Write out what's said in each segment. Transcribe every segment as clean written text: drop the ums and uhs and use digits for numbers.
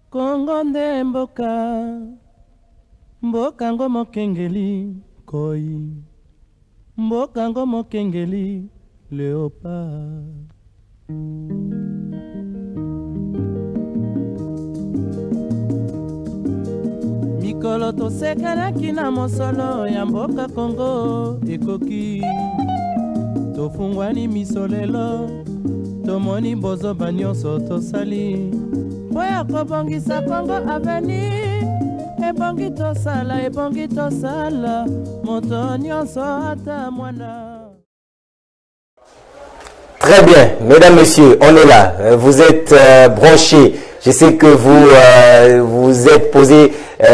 Kongo nde mboka ngo mokengeli koi, mboka ngo mokengeli léopard. Mikolo tosekanaki na mosolo ya mboka Kongo ekoki, tofungwani misolelo tomoni bozoba nyonso tosali oya kobongisa Kongo avenir. Ebongi tosala moto nyonso ata mwana. Très bien, mesdames, messieurs, on est là. Vous êtes branchés. Je sais que vous êtes posé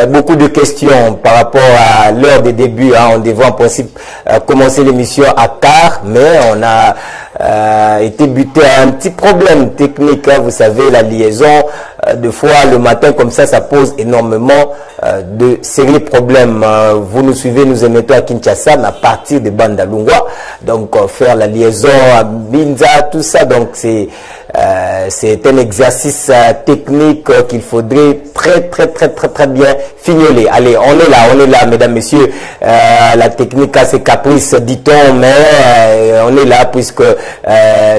beaucoup de questions par rapport à l'heure des débuts. Hein. On devait en principe commencer l'émission à tard, mais on a été buté à un petit problème technique. Hein. Vous savez, la liaison, de fois le matin comme ça pose énormément de sérieux problèmes. Vous nous suivez, nous émettons à Kinshasa, mais à partir de Bandalungwa. Donc, faire la liaison à Binza, tout ça, donc c'est un exercice technique qu'il faudrait très bien fignoler. Allez, on est là, mesdames, messieurs. La technique a ses caprices, dit-on, mais on est là puisque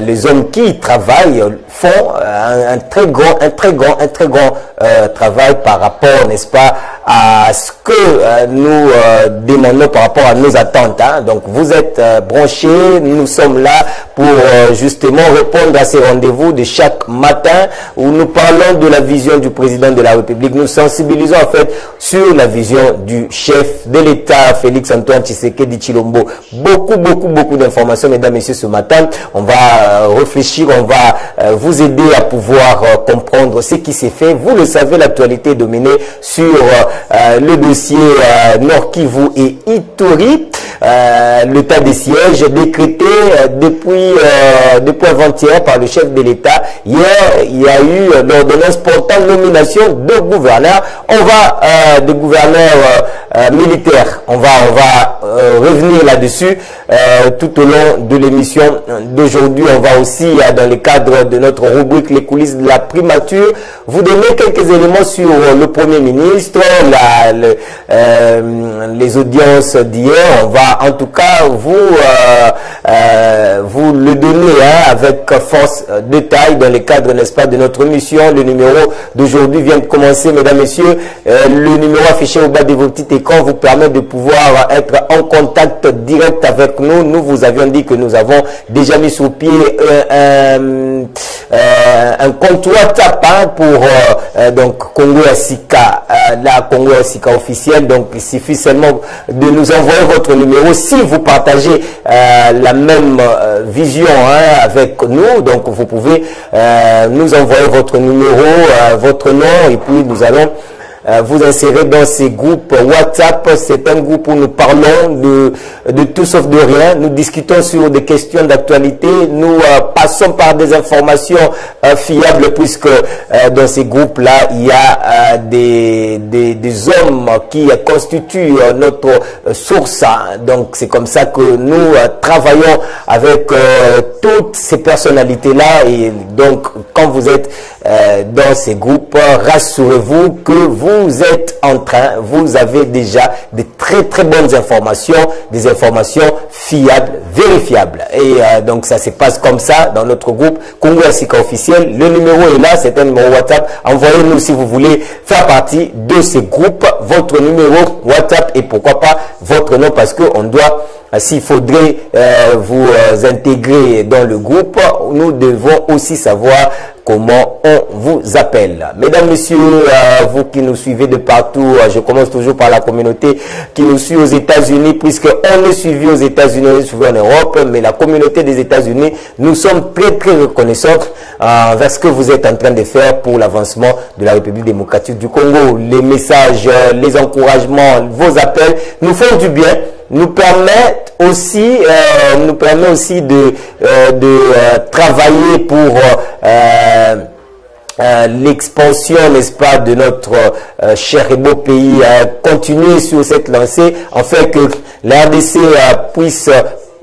les hommes qui travaillent font un très grand travail par rapport, n'est-ce pas, à ce que nous demandons par rapport à nos attentes. Hein. Donc vous êtes branchés, nous sommes là pour justement répondre à ces rendez-vous de chaque matin où nous parlons de la vision du président de la République. Nous sensibilisons en fait sur la vision du chef de l'État, Félix Antoine Tshisekedi Tshilombo. Beaucoup d'informations, mesdames et messieurs, ce matin. On va réfléchir, on va vous aider à pouvoir comprendre ce qui s'est fait. Vous le savez, l'actualité est dominée sur le dossier Nord Kivu et Ituri. L'état des sièges décrété depuis avant-hier par le chef de l'État. Hier, il y a eu l'ordonnance portant nomination de gouverneurs. On va de gouverneurs militaires. On va revenir là-dessus tout au long de l'émission d'aujourd'hui. On va aussi, dans le cadre de notre rubrique Les coulisses de la primature, vous donner quelques éléments sur le Premier ministre, les audiences d'hier. On va en tout cas vous le donner hein, avec force de taille dans le cadre, n'est-ce pas, de notre mission. Le numéro d'aujourd'hui vient de commencer, mesdames, messieurs. Le numéro affiché au bas de vos petits écrans vous permet de pouvoir être en contact direct avec nous. Nous vous avions dit que nous avons déjà mis sur pied un compte WhatsApp hein, pour donc Congo Asika, la Congo Asika officielle. Donc il suffit seulement de nous envoyer votre numéro si vous partagez la même vision hein, avec nous. Donc vous pouvez nous envoyer votre numéro, votre nom, et puis nous allons vous insérer dans ces groupes WhatsApp. C'est un groupe où nous parlons de tout sauf de rien. Nous discutons sur des questions d'actualité. Nous passons par des informations fiables puisque dans ces groupes-là, il y a des hommes qui constituent notre source. Donc c'est comme ça que nous travaillons avec toutes ces personnalités-là. Et donc quand vous êtes dans ces groupes, rassurez-vous que vous êtes en train, vous avez déjà de très bonnes informations, des informations fiables, vérifiables. Et donc ça se passe comme ça dans notre groupe Congo Asika officiel. Le numéro est là, c'est un numéro WhatsApp. Envoyez-nous si vous voulez faire partie de ces groupes, votre numéro WhatsApp et pourquoi pas votre nom, parce qu'on doit, s'il faudrait vous intégrer dans le groupe, nous devons aussi savoir comment on vous appelle. Mesdames, messieurs, vous qui nous suivez de partout, je commence toujours par la communauté qui nous suit aux États-Unis, puisque on est suivi aux États-Unis, on est suivi en Europe, mais la communauté des États-Unis, nous sommes très reconnaissants envers ce que vous êtes en train de faire pour l'avancement de la République démocratique du Congo. Les messages, les encouragements, vos appels nous font du bien, nous permettent aussi de travailler pour l'expansion, n'est-ce pas, de notre cher et beau pays, continuer sur cette lancée, afin que la RDC puisse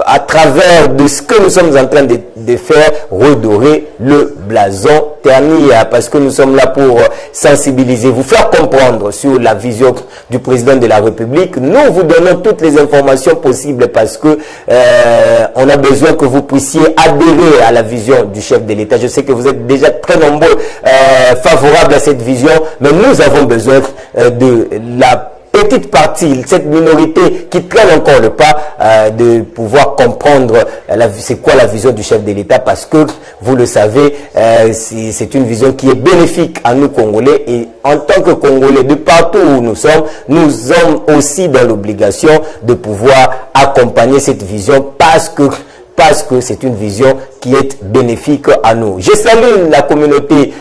à travers de ce que nous sommes en train de faire, redorer le blason terni, parce que nous sommes là pour sensibiliser, vous faire comprendre sur la vision du président de la République. Nous vous donnons toutes les informations possibles parce que on a besoin que vous puissiez adhérer à la vision du chef de l'État. Je sais que vous êtes déjà très nombreux favorables à cette vision, mais nous avons besoin de la petite partie, cette minorité qui traîne encore le pas, de pouvoir comprendre c'est quoi la vision du chef de l'État, parce que vous le savez, c'est une vision qui est bénéfique à nous Congolais, et en tant que Congolais de partout où nous sommes aussi dans l'obligation de pouvoir accompagner cette vision parce que c'est une vision qui est bénéfique à nous. Je salue la communauté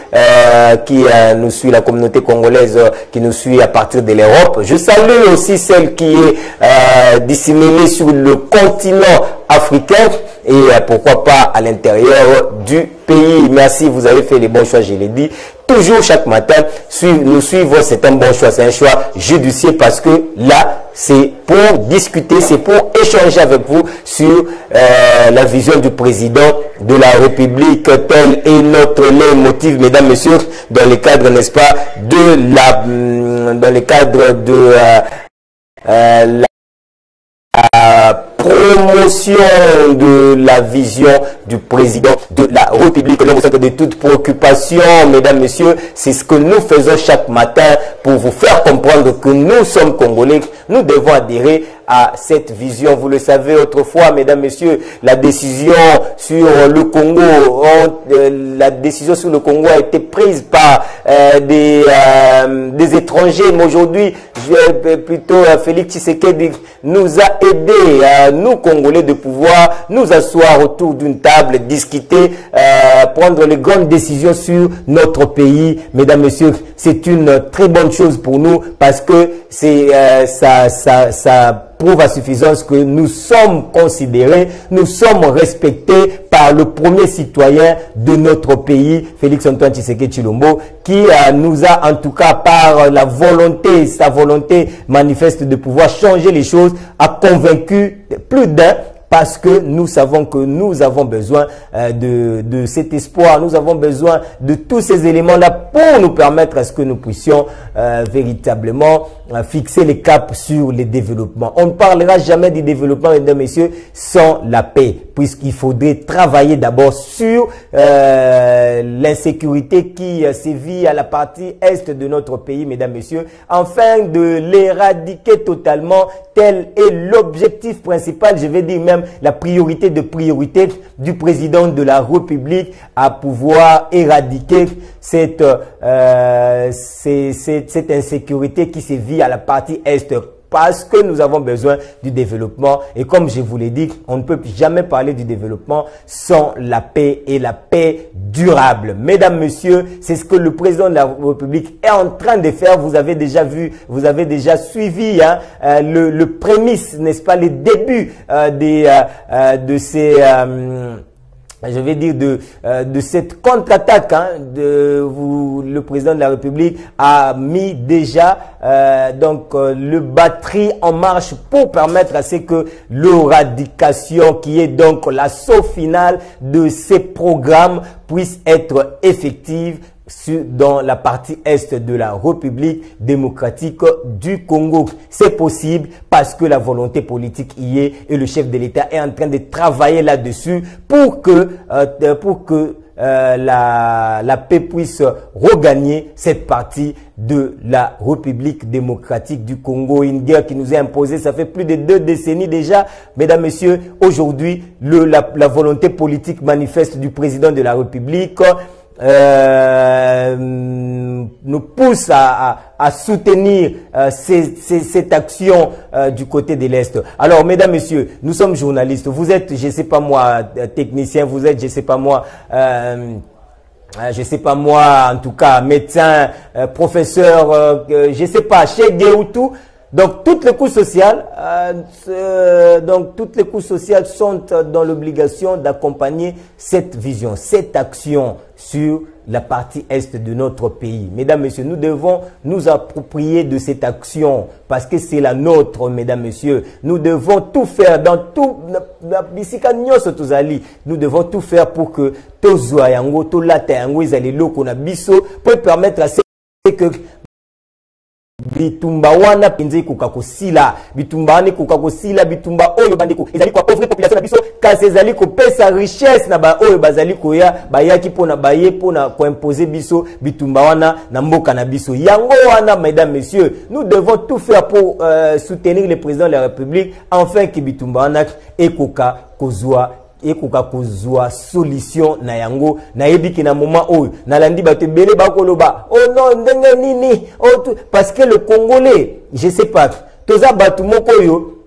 qui nous suit, la communauté congolaise qui nous suit à partir de l'Europe. Je salue aussi celle qui est disséminée sur le continent africain et pourquoi pas à l'intérieur du pays. Merci, vous avez fait les bons choix, je l'ai dit. Toujours chaque matin, nous suivre, c'est un bon choix, c'est un choix judicieux parce que là, c'est pour discuter, c'est pour échanger avec vous sur la vision du président de la République, tel est notre leitmotiv, mesdames, messieurs, dans le cadre, n'est-ce pas, dans le cadre de la promotion de la vision du président de la République. Donc, de toute préoccupation, mesdames, messieurs, c'est ce que nous faisons chaque matin pour vous faire comprendre que nous sommes Congolais, nous devons adhérer à cette vision. Vous le savez, autrefois, mesdames, messieurs, la décision sur le Congo, a été prise par des étrangers, mais aujourd'hui, plutôt Félix Tshisekedi nous a aidés, nous Congolais, de pouvoir nous asseoir autour d'une table, discuter, prendre les grandes décisions sur notre pays. Mesdames, messieurs, c'est une très bonne chose pour nous parce que ça prouve à suffisance que nous sommes considérés, nous sommes respectés par le premier citoyen de notre pays, Félix Antoine Tshisekedi Tshilombo, qui nous a, en tout cas par sa volonté manifeste de pouvoir changer les choses, a convaincu plus d'un, parce que nous savons que nous avons besoin de cet espoir, nous avons besoin de tous ces éléments-là pour nous permettre à ce que nous puissions véritablement fixer les caps sur les développements. On ne parlera jamais du développement, mesdames, messieurs, sans la paix, puisqu'il faudrait travailler d'abord sur l'insécurité qui sévit à la partie est de notre pays, mesdames, messieurs, afin de l'éradiquer totalement. Tel est l'objectif principal, je vais dire même la priorité de priorité du président de la République, à pouvoir éradiquer cette insécurité qui sévit à la partie est, parce que nous avons besoin du développement. Et comme je vous l'ai dit, on ne peut jamais parler du développement sans la paix, et la paix durable. Mesdames, messieurs, c'est ce que le président de la République est en train de faire. Vous avez déjà vu, vous avez déjà suivi le prémisse, n'est-ce pas, les débuts de ces... je vais dire de cette contre-attaque, le président de la République a mis déjà le batterie en marche pour permettre à ce que l'éradication, qui est donc la sauce finale de ces programmes, puisse être effective dans la partie est de la République démocratique du Congo. C'est possible parce que la volonté politique y est, et le chef de l'État est en train de travailler là-dessus pour que la paix puisse regagner cette partie de la République démocratique du Congo. Une guerre qui nous est imposée, ça fait plus de 2 décennies déjà. Mesdames, messieurs, aujourd'hui, la volonté politique manifeste du président de la République nous pousse à soutenir cette action du côté de l'Est. Alors, mesdames, messieurs, nous sommes journalistes. Vous êtes, je sais pas moi, technicien, vous êtes, je sais pas moi, en tout cas, médecin, professeur, je sais pas, chez Géoutou. Donc toutes les couches sociales, sont dans l'obligation d'accompagner cette vision, cette action sur la partie est de notre pays. Mesdames, Messieurs, nous devons nous approprier de cette action parce que c'est la nôtre, Mesdames, Messieurs. Nous devons tout faire dans tout. Nous devons tout faire pour que peut permettre à ce que bitumba wana pinze kukakosila bitumba wane kukakosila bitumba oyo bandeko ezali kwa pauvre population na biso kasi ezali ko pesa richesse na ba oyo bazali koya bayaki pona baye pona ko imposer biso bitumba wana na mboka na biso yango wana. Mesdames, Messieurs, nous devons tout faire pour soutenir le président de la République afin que bitumba wana ekoka kozwa solution na yango na yebiki na moment oyo na landi bato bele bakoloba oh non ndenge nini parce que le Congolais, je sais pas, toza bato moko yo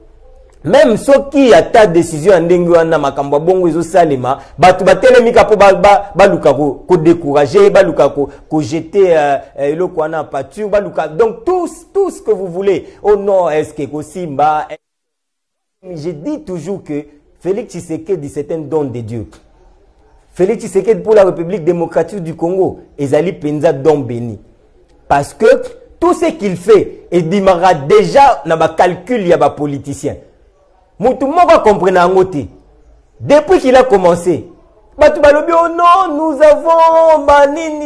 même soki ata décision ndenge wana makambo bongo ezo salema bato batelemika po baluka ko décourager baluka ko jeter eloko wana pâture baluka. Donc tout ce que vous voulez, oh non, est-ce que Kosimba, je dis toujours que Félix Tshisekedi, c'est un don de Dieu. Félix Tshisekedi pour la République démocratique du Congo, Ezali Penza don béni. Parce que tout ce qu'il fait, il démarra déjà dans le calcul, il y a des politiciens. Tout le monde va comprendre en côté. Depuis qu'il a commencé, oh non, nous avons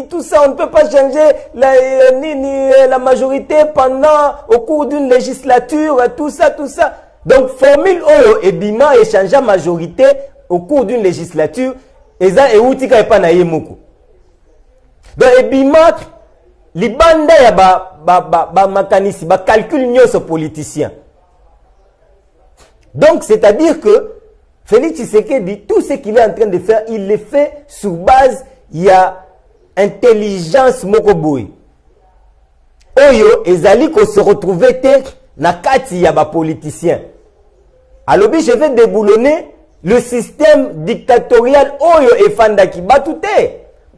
tout ça, on ne peut pas changer la majorité au cours d'une législature, tout ça. Donc, formule Oyo et Bima échange majorité au cours d'une législature. Eza et Outika et Panayemoko. Donc, et Bima, les bandes ya makanisi, calcul nyos politicien. Donc, c'est-à-dire que Félix Tshisekedi, tout ce qu'il est en train de faire, il le fait sur base, il y a intelligence mokoboy. Oyo, ezali ko se retrouver na kati ya ba politicien. Alors, je vais déboulonner le système dictatorial Oyo et Fandaki Batute.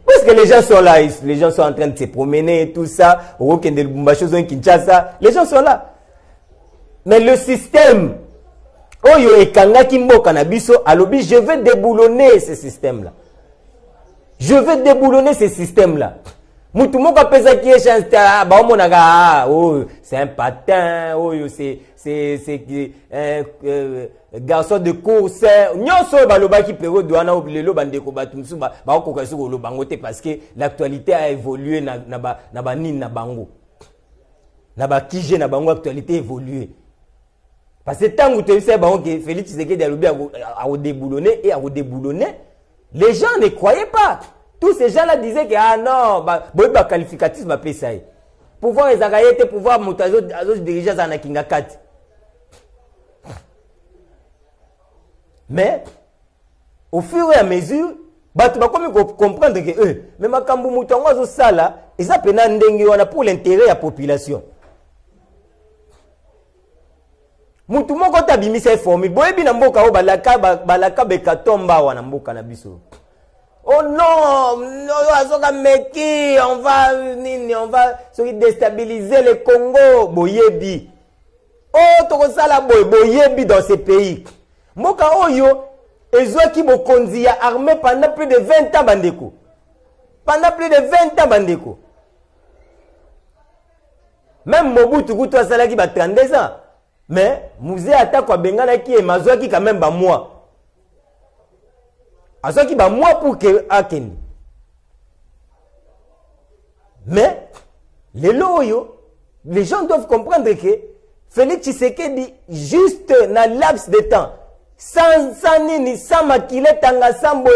Parce que les gens sont là, les gens sont en train de se promener et tout ça. Les gens sont là. Mais le système Oyo et Kangaki Mboka Nabiso, alors je vais déboulonner ce système-là. Je vais déboulonner ce système-là. Mutumoka pesa qui est c'est un patin, c'est garçon de course. Nyonso baloba ki pero douana obilelo bandeko batumsu ba okoka siko lo bangote parce que l'actualité a évolué na bango. Na ba kije na bango actualité a évolué. Parce que tant que tu sais que Félix Tshisekedi a déboulonné et a déboulonné, les gens ne croyaient pas. Tous ces gens-là disaient que ah non, bah qualificatif m'a payé ça. Pouvoir les agayete, pouvoir montazo diriger ça na kingakati. Mais au fur et à mesure, bah tu vas comme comprendre que mais makambu mutango zo sala, ils appellent ndenge wana pour l'intérêt de la population. Mutu moko tabimisa formule, boyebi na mboka o balaka bekatomba wana mboka na biso. Oh non, on va déstabiliser le Congo. Boyebi. Oh, tokosala boyebi dans ces pays. Moka oyo, ezwaki bokonzi ya armée pendant plus de 20 ans bandeko. Pendant plus de 20 ans bandeko. Même Mobutu Kutu asalaki ba 32 ans. Mais Mouzé Atakwa Bengana qui est mazwaki quand même ba mois. À ce qui va moi pour que Aken. Mais les loyaux, les gens doivent comprendre que Félix Tshisekedi juste dans laps de temps, sans maquiller tanga sambo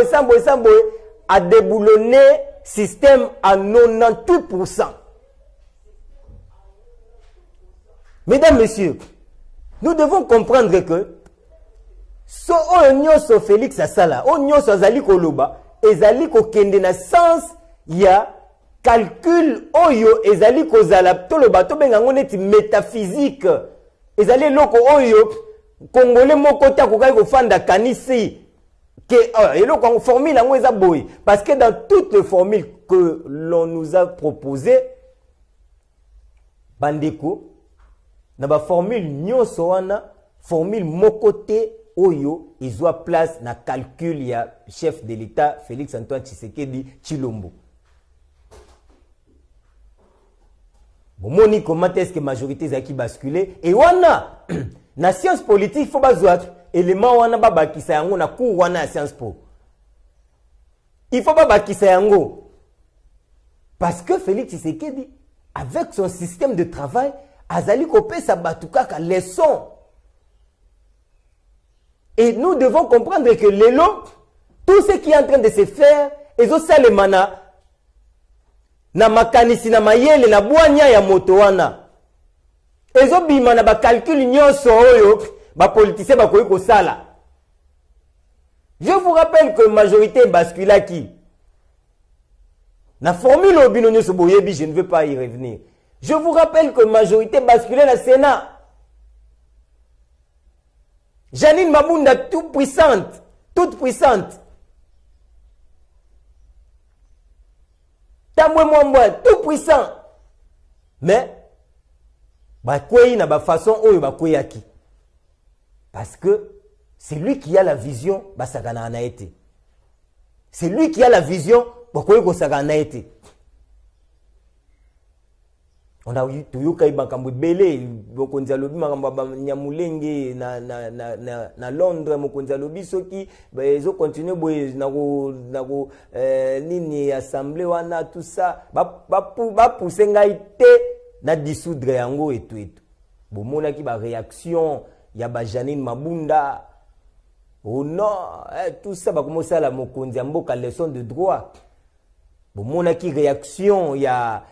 a déboulonné système à 98%. Mesdames, Messieurs, nous devons comprendre que so onyoso Félix asala onyoso azali koloba ezali kokende na sens ya calcul oyo ezali kozala toloba to benga neti métaphysique ezali loko oyo congolais moko ta kokai kofanda kanisi que eloko formule yango eza boy parce que dans toutes les formules que l'on nous a proposées bandeko na ba formule nyonso wana formule mokote oyo izwa place na calcul ya chef de l'État Félix Antoine Tshisekedi Tshilombo. Bomoni comment est-ce que majorité zaki basculer et wana na science politique faut bazwa élément wana babakisa yango na cours wana ya science po. Il faut babakisa yango parce que Félix Tshisekedi avec son système de travail azali kopé sa batukaka leçon. Et nous devons comprendre que l'élo, tout ce qui est en train de se faire, et ça les mana, na makanisi na mayele na boanya ya moto wana. Et ça bima na ba calcul nyonso oyo, ba politicien ba koyi ko sala. Je vous rappelle que majorité bascula qui na formule obino nyonso boyebi, je ne veux pas y revenir. Je vous rappelle que majorité basculait la Sénat. Janine Mabunda toute puissante, Tambwe Mwambwa tout puissant. Mais bakwei na ba façon oyo bakwei aki. Parce que c'est lui qui a la vision basakana na été. C'est lui qui a la vision bakwei ko sakana été. On a eu tuyuka ibakambo belé bokonza lobi makamba nyamulenge na Londres mokonza lobi soki ezo continuer boye na ko nini assemblée wana tout ça ba pousser ngai te na dissoudre yango et tout. Bomona ki ba réaction ya ba Janine Mabunda oh non tout ça ba commencer la mokonza mboka leçon de droit. Bomona ki réaction ya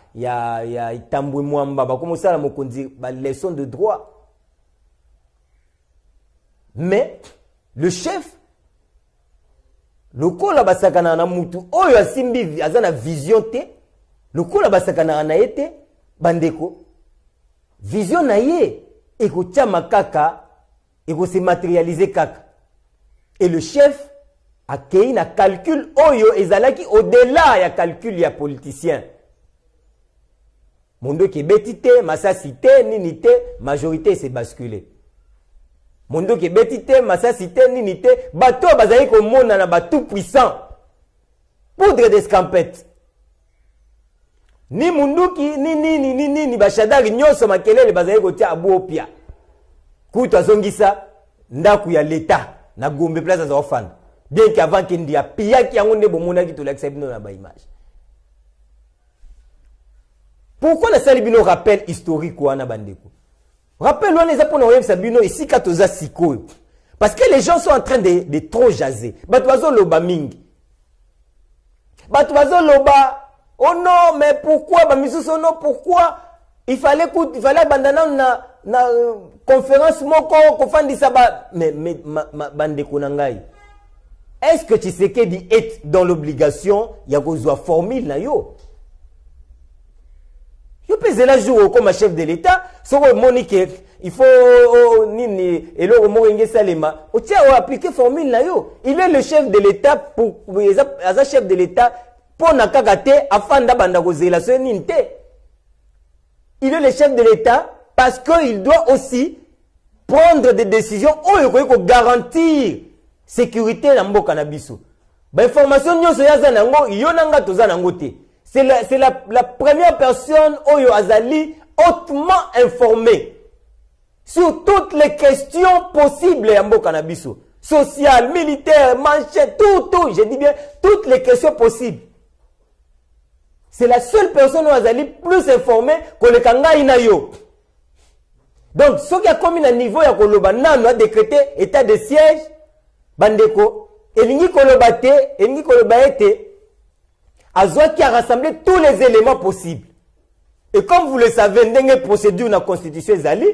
Tambwe Mwamba ba commencer la mokonzi ba leçon de droit. Mais le chef lokola basakana na mutu oyo asimbi azana vision te lokola basakana na ete bandeko vision na ye ekotia kaka eko se matérialiser kaka et le chef a créé un calcul oyo ezalaki au-delà ya calcul ya politicien. Mondo qui betité, massacité, ninité, majorité s'est basculé. Mondo qui betité, massacité, ninité, bateau bazali ko mona na bateau puissant. Poudre d'escampette. Ni munduki, ni bashadari nyonso makelele bazali ko tia abu opia. Kutu azongisa ndaku ya l'État na Gombe place za ofan. Bien qu'avant qu'il y a pia qui a un bon qui te l'accepte dans la image. Pourquoi la salibino rappel historique ou anabandeko? Rappel on les a pour nous sabino ici katoza siko. Parce que les gens sont en train de trop jaser. Batwazo loba mingi. Batwazo loba oh non mais pourquoi bamisuso non pourquoi il fallait abandonner na conférence moko ko fandisa ba mais bandeko nangai. Est-ce que Tshisekedi est dans l'obligation ya kozwa formule na yo? Yo pèse la jour comme chef de l'État, so monique il faut nini elo moringe salema, o tia o appliquer formule na yo. Il est le chef de l'État pour as chef de l'État pour na kakate afanda banda kozela so ninte. Il est le chef de l'État parce qu'il doit aussi prendre des décisions oyo ko garantir sécurité na mboka na biso. Ba information nyonso ya zanango yonanga tozanango te. C'est la première personne oyo azali hautement informée sur toutes les questions possibles ya mboka na biso. Social, militaire, manchette, tout, je dis bien toutes les questions possibles. C'est la seule personne oyo azali plus informée que le kanga inayo. Donc ce qui a commis à niveau ya koloba nano a décrété état de siège. Bandeko, elingi koloba ete, Azwa qui a rassemblé tous les éléments possibles. Et comme vous le savez, ndenge procédure na constitution ezali,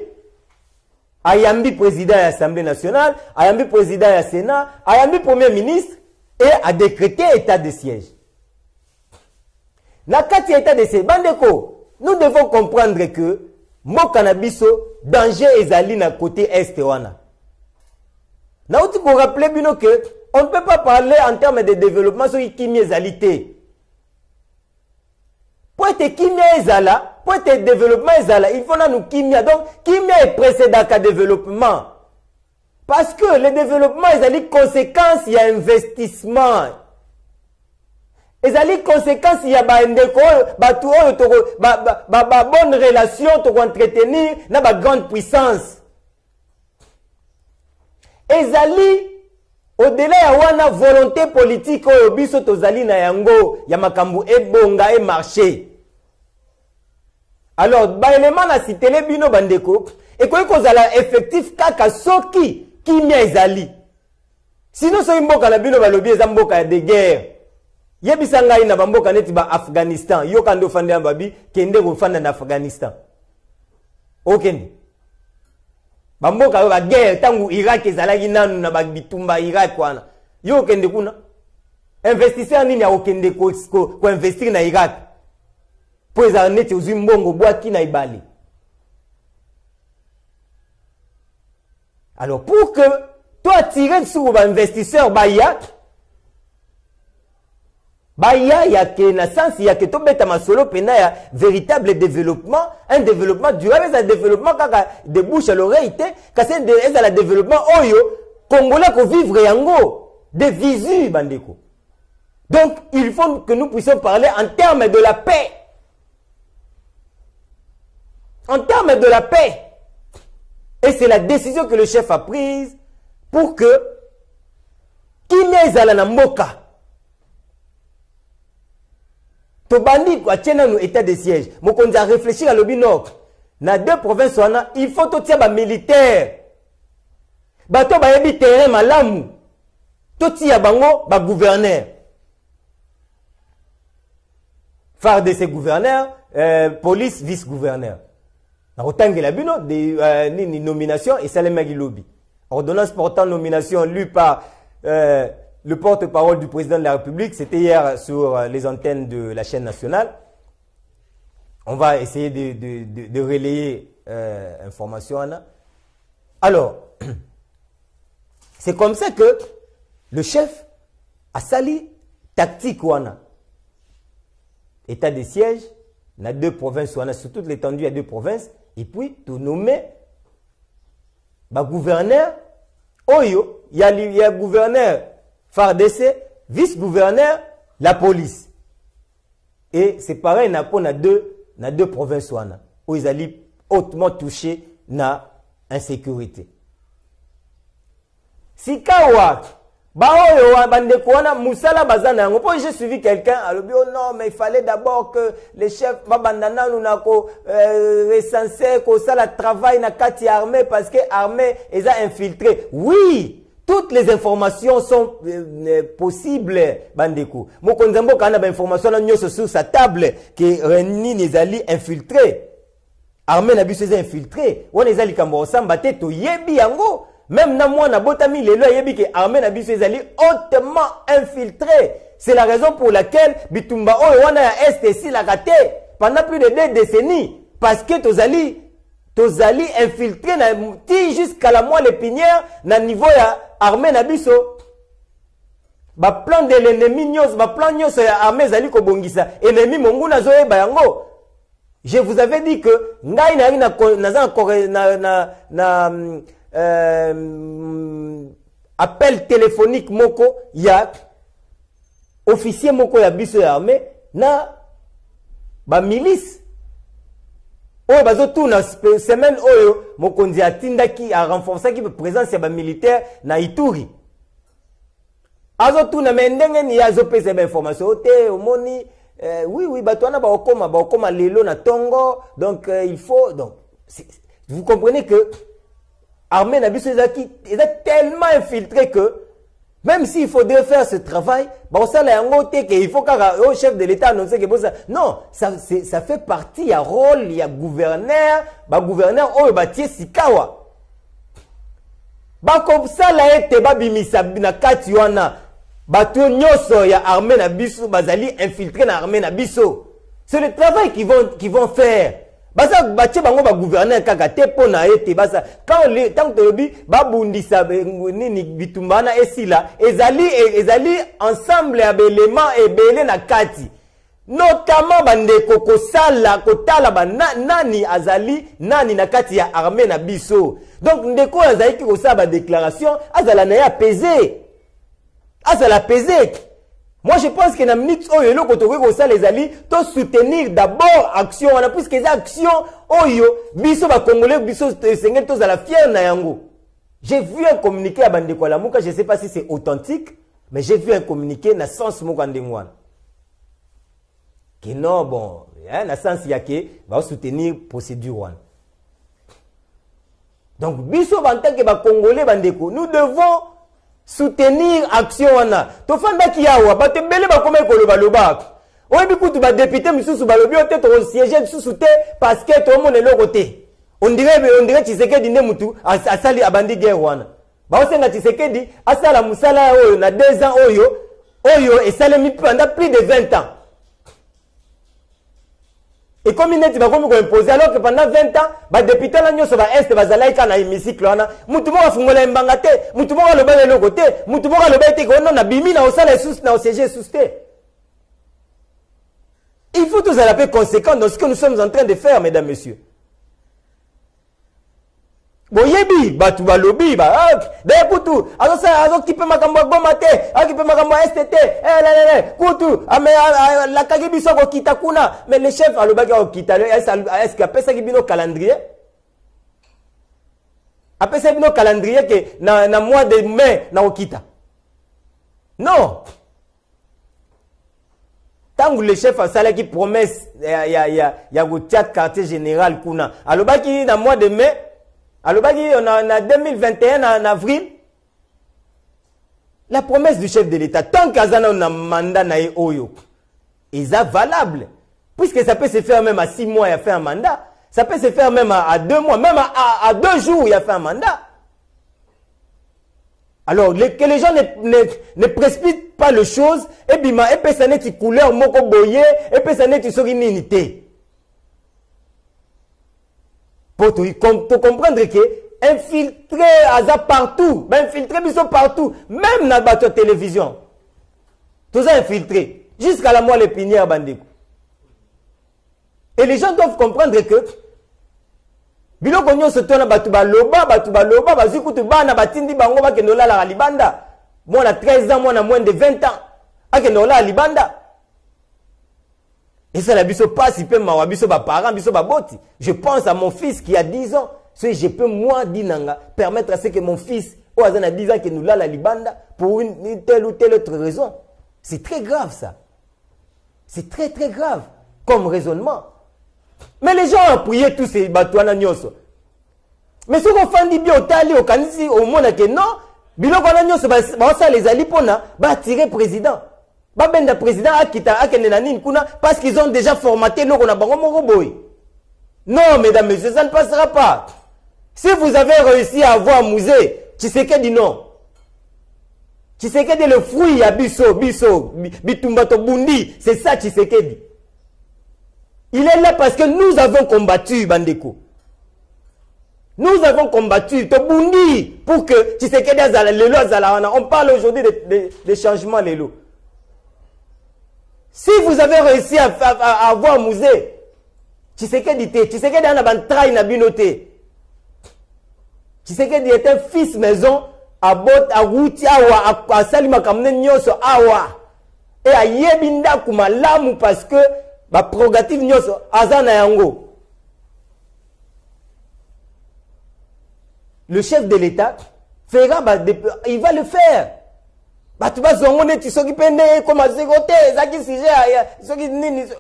ayambi président de l'Assemblée nationale, ayambi président du Sénat, ayambi premier ministre, et a décrété état de siège. Na kati état de siège, bandeko, nous devons comprendre que, mboka na biso, danger ezali na côté est wana. Na outi ko rappeler bino que on ne peut pas parler en termes de développement sur qui ezalité. pour être kimia ezala, pour être développement ezala, il faut nous kimia. Donc, kimia est précédent qu'à développement. Parce que le développement, il y a des conséquences, il y a investissement. Il y a des conséquences, il y a bonne relation, tu entretenir, na ba grande puissance. Ezali, au-delà ya wana volonté politique, oyo biso tozali na yango, ya makambu ebonga e marché. Alors, ba élément na citele bino bandeko, et quoi kozala effectif kaka soki kimia ezali. Sinon so mboka na bino balobi eza mboka de guerre. Yebisa ngai na bamboka neti ba Afghanistan, yo kando fande ya babi kende ko fanda na Afghanistan. Okende. Bamboka yo ba guerre tangu Irak ezalaki nanu na ba bitumba Irak kwana. Yo kende kuna. Investisseur nini ya okende ko investir na Irak. Po ezala neti uzwi mbongo bwaki na ibali. Alors pour que toi tirer sur l'investisseur Baya ya ke na sens ya ke to beta masolo pena ya véritable développement, un développement durable, un développement kaka de bouche à l'oreille te, kase de la développement oyo congolais ko vivre yango de visu bandeko. Donc il faut que nous puissions parler en termes de la paix. En termes de la paix. Et c'est la décision que le chef a prise pour que kimia ezala na mboka. Tobandi kwa tchena nous état de siège. Mokonzi a réfléchi à l'Obi Nord. Na deux provinces wana, il faut tout ba militaire. Bato ba yebi terrain malamu. Tout ya bango ba gouverneur. Phare de ces gouverneurs, police vice-gouverneur. La bino de nomination et Salemagi Lobby. Ordonnance portant nomination lue par le porte-parole du président de la République. C'était hier sur les antennes de la chaîne nationale. On va essayer de relayer information. Alors, c'est comme ça que le chef a sali tactique wana. État de siège, il y a deux provinces, sur toute l'étendue, il y a deux provinces. Et puis, tout nommé, gouverneur, Oyo, il y a gouverneur FARDC, vice-gouverneur, la police. Et c'est pareil, on a deux provinces où ils allaient hautement toucher na insécurité. Si Kawa, j'ai suivi quelqu'un, oh non, mais il fallait d'abord que les chefs Babandana nous recensé que ça le travail na kati armée parce que l'armée est infiltrée. Oui, toutes les informations sont possibles, Bandeko. Mokonzambo kana ba information na nyoso sur sa table que Reni Nezali infiltré. Armée na biso infiltré. On ezali kambo samba te to yebi yango. Même na moi na botami lelo yebi ke armée na biso ezali hautement infiltré. C'est la raison pour laquelle bitumba oyo wana ya STC la raté pendant plus de 2 décennies parce que tozali infiltré na ti jusqu'à la moelle épinière na niveau ya armée na biso. Ba plan de l'ennemi nyos, ba plan nyos ya armée zali ko bongisa ennemi monguna zo yeba yango. Je vous avais dit que ngai appel téléphonique moko ya officier moko ya biso ya armée na ba milice oyo bazo tuna semaine oyo mokonzi atindaki a renforcer ki présence ya ba militaire na Ituri azo tuna mendenge ni azo pesa ba information te omoni oui bato wana ba okoma lelo na tongo donc il faut donc vous comprenez que armée na biso est tellement infiltré que même s'il faudrait faire ce travail, il faut qu'un chef de l'État annonce que ça. Non, ça fait partie, il y a rôle, il y a gouverneur, gouverneur, oh, batie sikawa. Comme ça, là, ete babimisa na kati wana, bato nyoso ya armée na biso, bazali infiltré na armée na biso. C'est le travail qu'ils vont faire. Basa bache bango ba gouverneur kaka te pona ete basa quand le tant que lobi ba bundisa nini bitumbana esila ezali ensemble ya belement ebele na kati notamment bandeko kosala kotala nani azali nani na kati ya armée na biso. Donc ndeko azali ki kosala ba déclaration azala na ya apaisé. Azala apaisé. Moi je pense que na minute oyo eloko tokoki kosala ezali to soutenir d'abord action wana puisque eza action oyo biso ba congolais biso sengeli tozala fier na yango. J'ai vu un communiqué à bandeko la muka, je sais pas si c'est authentique, mais j'ai vu un communiqué na sens moko ndengwana. Que non bon, hein, na sens yake va soutenir procédure wana. Donc biso bantake ba congolais bandeko, nous devons soutenir action wana. To fanda ki yawa ba te bele ba koma ekoloba loba. Oyi bikutu ba député misusu ba lobi ote to siéger misusu te parce que to mone loko te. On dirait Tshisekedi ne mutu asali abandi guerre wana. Ba osenga Tshisekedi asala musala oyo na 2 ans oyo esalemi pendant plus de 20 ans. Et comme il n'est pas comme imposer alors que pendant 20 ans, ba député la nyoso ba est bazalaika na hémicycle wana, mutu moko afungola mbanga te, mutu moko aloba le côté, mutu moko aloba te ko na bimi na osala sous na OCG sous te. Il faut tous à la paix conséquent dans ce que nous sommes en train de faire, mesdames, messieurs. Boyebi batu balobi ba kutu azo kipe makambo goma te akipe makambo STT kutu la kage biso ko kita kuna mais le chef alobaki ko kita est-ce que apesa ki bino calendrier apesa bino calendrier que na mois de mai na okita non tangu le chef asala ki promesse ya go théâtre quartier général kuna alobaki na mois de mai. Alors, on a 2021 en avril, la promesse du chef de l'État, tant qu'Azana on a un mandat na oyo, est valable. Puisque ça peut se faire même à 6 mois, il a fait un mandat. Ça peut se faire même à 2 mois, même à 2 jours, il a fait un mandat. Alors, que les gens ne précipitent pas les choses, et puis ça n'est pas couleur, moko boye, et puis ça n'est pas unité. Pour comprendre que infiltrer hasard partout, infiltrer biso partout, même dans la télévision. Tout ça infiltré, jusqu'à la moelle épinière bandeko. Et les gens doivent comprendre que biloko nyonso tona batu baloba, bazikutu bana batindi bango bakenola la libanda. Moi na 13 ans, moi na moins de 20 ans, akenola libanda. Et ça la biso pas si peu ma biso ba parents biso ba boti. Je pense à mon fils qui a 10 ans, si je peux moi dinanga permettre à ce que mon fils au hasard a 10 ans que nous la libanda pour une telle ou telle autre raison. C'est très grave ça. C'est très très grave comme raisonnement. Mais les gens ont prié tous ces batouana nyoso. Mais ce qu'on fait dit bien au tali au kanisi au monde que non, biloko na nyoso ba ça les ali pona ba tirer président. Babenda président akita akende na nini kuna parce qu'ils ont déjà formaté loko na bango moko boy. Non mesdames et messieurs, ça ne passera pas. Si vous avez réussi à avoir musée, Tshisekedi non. Tshisekedi le fruit à biso bitumbato bundi, c'est ça Tshisekedi. Il est là parce que nous avons combattu bandeko. Nous avons combattu to bundi pour que Tshisekedi azala lelo azala. On parle aujourd'hui de changements lelo. Si vous avez réussi à avoir un musée, Tshisekedi a un train na binoté. Tshisekedi est un fils maison à bot à routi à salima kamne nyoso awa et à yebinda kuma lamu parce que ba prérogative nyoso azana yango. Le chef de l'État fera il va le faire.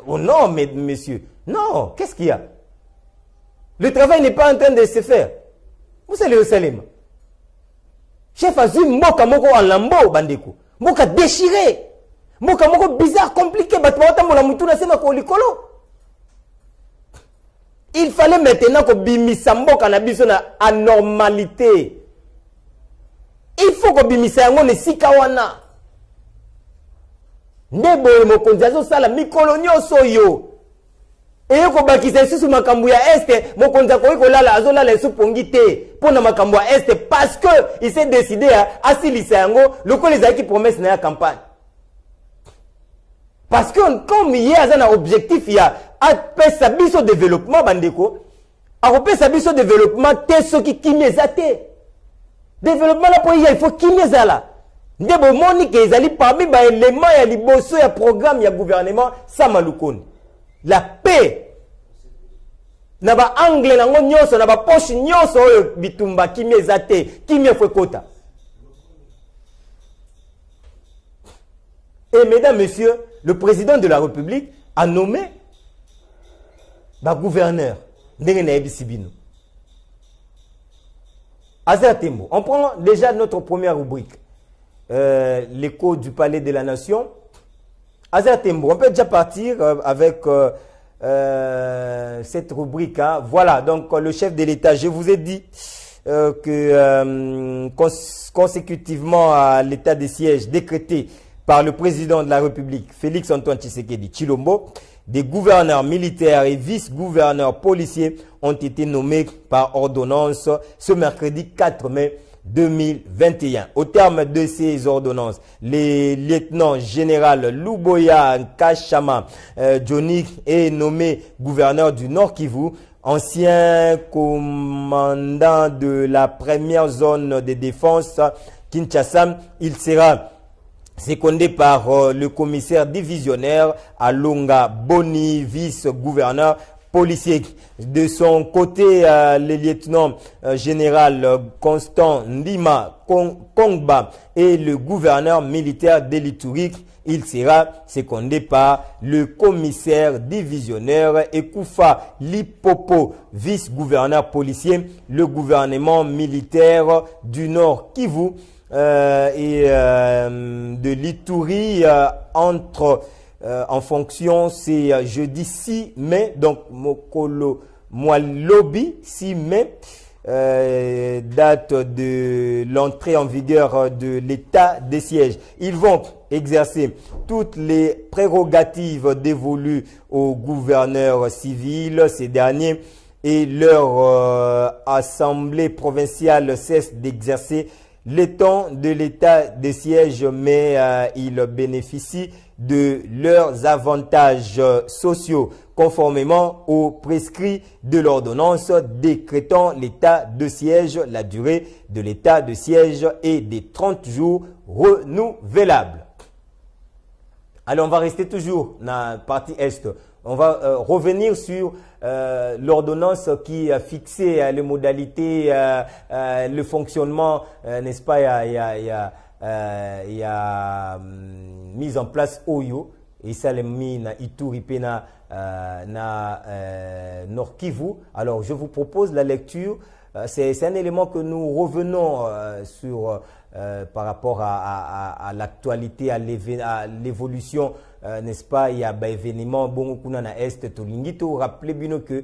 Oh non, messieurs. Non, qu'est-ce qu'il y a? Le travail n'est pas en train de se faire. Vous allez au Salem. Chef Azul, Moka Moko en lambeau, bandeko. Moka déchiré. Moka Moko bizarre, compliqué. Il fallait maintenant que Bimisambo Kanabiso na anormalité. Il faut que bimisa yango ne sikawana. Nebo mokonzi azo sala mikolo nyoso yo. Et ko bakisa susu makambo ya este mokonzi ko ikolala azo lala su pongite pona makambo ya este parce que il s'est décidé à asilisa yango loko les aki promesse na ya campagne. Parce que comme il y a un objectif, il y a un biso développement, bandeko. Après ça biso développement, t'es ce qui kimezate. Développement là pour il faut kimezala. Ndebo moni que ezali parmi ba éléments ya liboso ya programme ya gouvernement Samalukoni. La paix. Na ba angle na ngo nyonso na ba poche nyonso oyo bitumba kimezate, kimia fwekota. Et mesdames, messieurs, le président de la République a nommé le gouverneur. On prend déjà notre première rubrique. L'écho du palais de la nation. On peut déjà partir avec cette rubrique. Hein. Voilà, donc le chef de l'État, je vous ai dit que consécutivement à l'état de siège décrété par le président de la République, Félix Antoine Tshisekedi Tshilombo, des gouverneurs militaires et vice-gouverneurs policiers ont été nommés par ordonnance ce mercredi 4 mai 2021. Au terme de ces ordonnances, les lieutenants général Luboya Nkashama Johnny est nommé gouverneur du Nord Kivu, ancien commandant de la première zone de défense Kinshasa. Il sera secondé par le commissaire divisionnaire Alonga Boni, vice-gouverneur policier. De son côté, le lieutenant général Constant Ndima Kongba est le gouverneur militaire de l'Ituri. Il sera secondé par le commissaire divisionnaire Ekoufa Lipopo, vice-gouverneur policier, le gouvernement militaire du Nord Kivu et de l'Ituri entre en fonction, c'est jeudi 6 mai, donc Mokolo Mwalobi 6 mai, date de l'entrée en vigueur de l'état de siège. Ils vont exercer toutes les prérogatives dévolues aux gouverneurs civils. Ces derniers et leur assemblée provinciale cessent d'exercer les temps de l'état de siège, mais ils bénéficient de leurs avantages sociaux conformément aux prescrits de l'ordonnance décrétant l'état de siège. La durée de l'état de siège est des 30 jours renouvelables. Alors on va rester toujours dans la partie Est. On va revenir sur l'ordonnance qui a fixé les modalités, le fonctionnement, n'est-ce pas, il y a mise en place Oyo, et ça l'a mis na Ituri pe na Nord Kivu. Alors je vous propose la lecture. C'est un élément que nous revenons sur par rapport à l'actualité, à l'évolution, n'est-ce pas, il y a des événements, bon, kuna na Est, Tolingito, rappelez bien que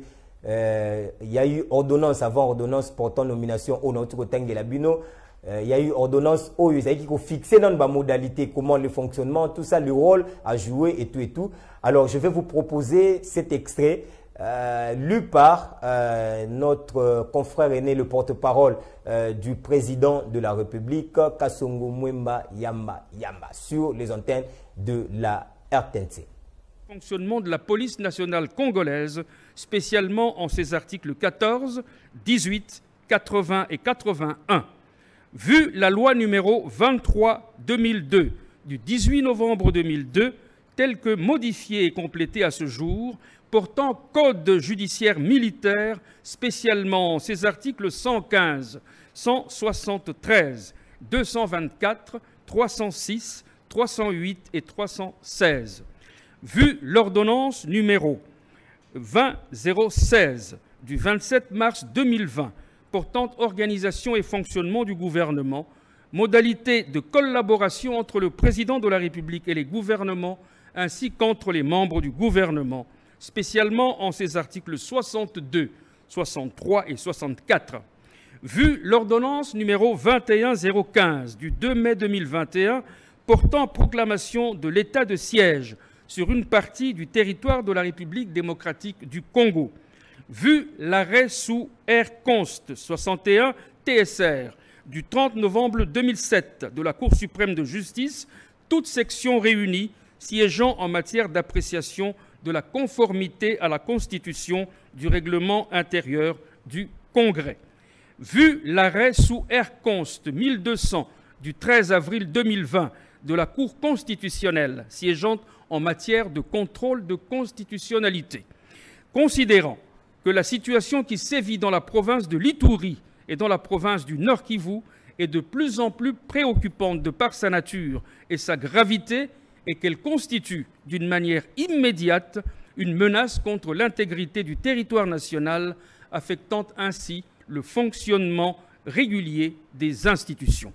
il y a eu ordonnance avant ordonnance portant nomination au notre Tengela Bino. Il y a eu ordonnance au qu'il faut fixer dans la modalité, comment le fonctionnement, tout ça, le rôle à jouer et tout et tout. Alors, je vais vous proposer cet extrait lu par notre confrère aîné, le porte-parole du président de la République, Kasongo Mwemba Yamba Yamba, sur les antennes de la RTNC. Fonctionnement de la police nationale congolaise, spécialement en ses articles 14, 18, 80 et 81. Vu la loi numéro 23/2002 du 18 novembre 2002, telle que modifiée et complétée à ce jour, portant code judiciaire militaire, spécialement ses articles 115, 173, 224, 306, 308 et 316. Vu l'ordonnance numéro 20-016 du 27 mars 2020, portant organisation et fonctionnement du gouvernement, modalités de collaboration entre le président de la République et les gouvernements, ainsi qu'entre les membres du gouvernement, spécialement en ses articles 62, 63 et 64. Vu l'ordonnance numéro 21-015 du 2 mai 2021, portant proclamation de l'état de siège sur une partie du territoire de la République démocratique du Congo. Vu l'arrêt sous R-Const 61 TSR du 30 novembre 2007 de la Cour suprême de justice, toutes sections réunies, siégeant en matière d'appréciation de la conformité à la Constitution du règlement intérieur du Congrès. Vu l'arrêt sous R-Const 1200 du 13 avril 2020 de la Cour constitutionnelle siégeante en matière de contrôle de constitutionnalité, considérant que la situation qui sévit dans la province de l'Ituri et dans la province du Nord Kivu est de plus en plus préoccupante de par sa nature et sa gravité et qu'elle constitue d'une manière immédiate une menace contre l'intégrité du territoire national, affectant ainsi le fonctionnement régulier des institutions.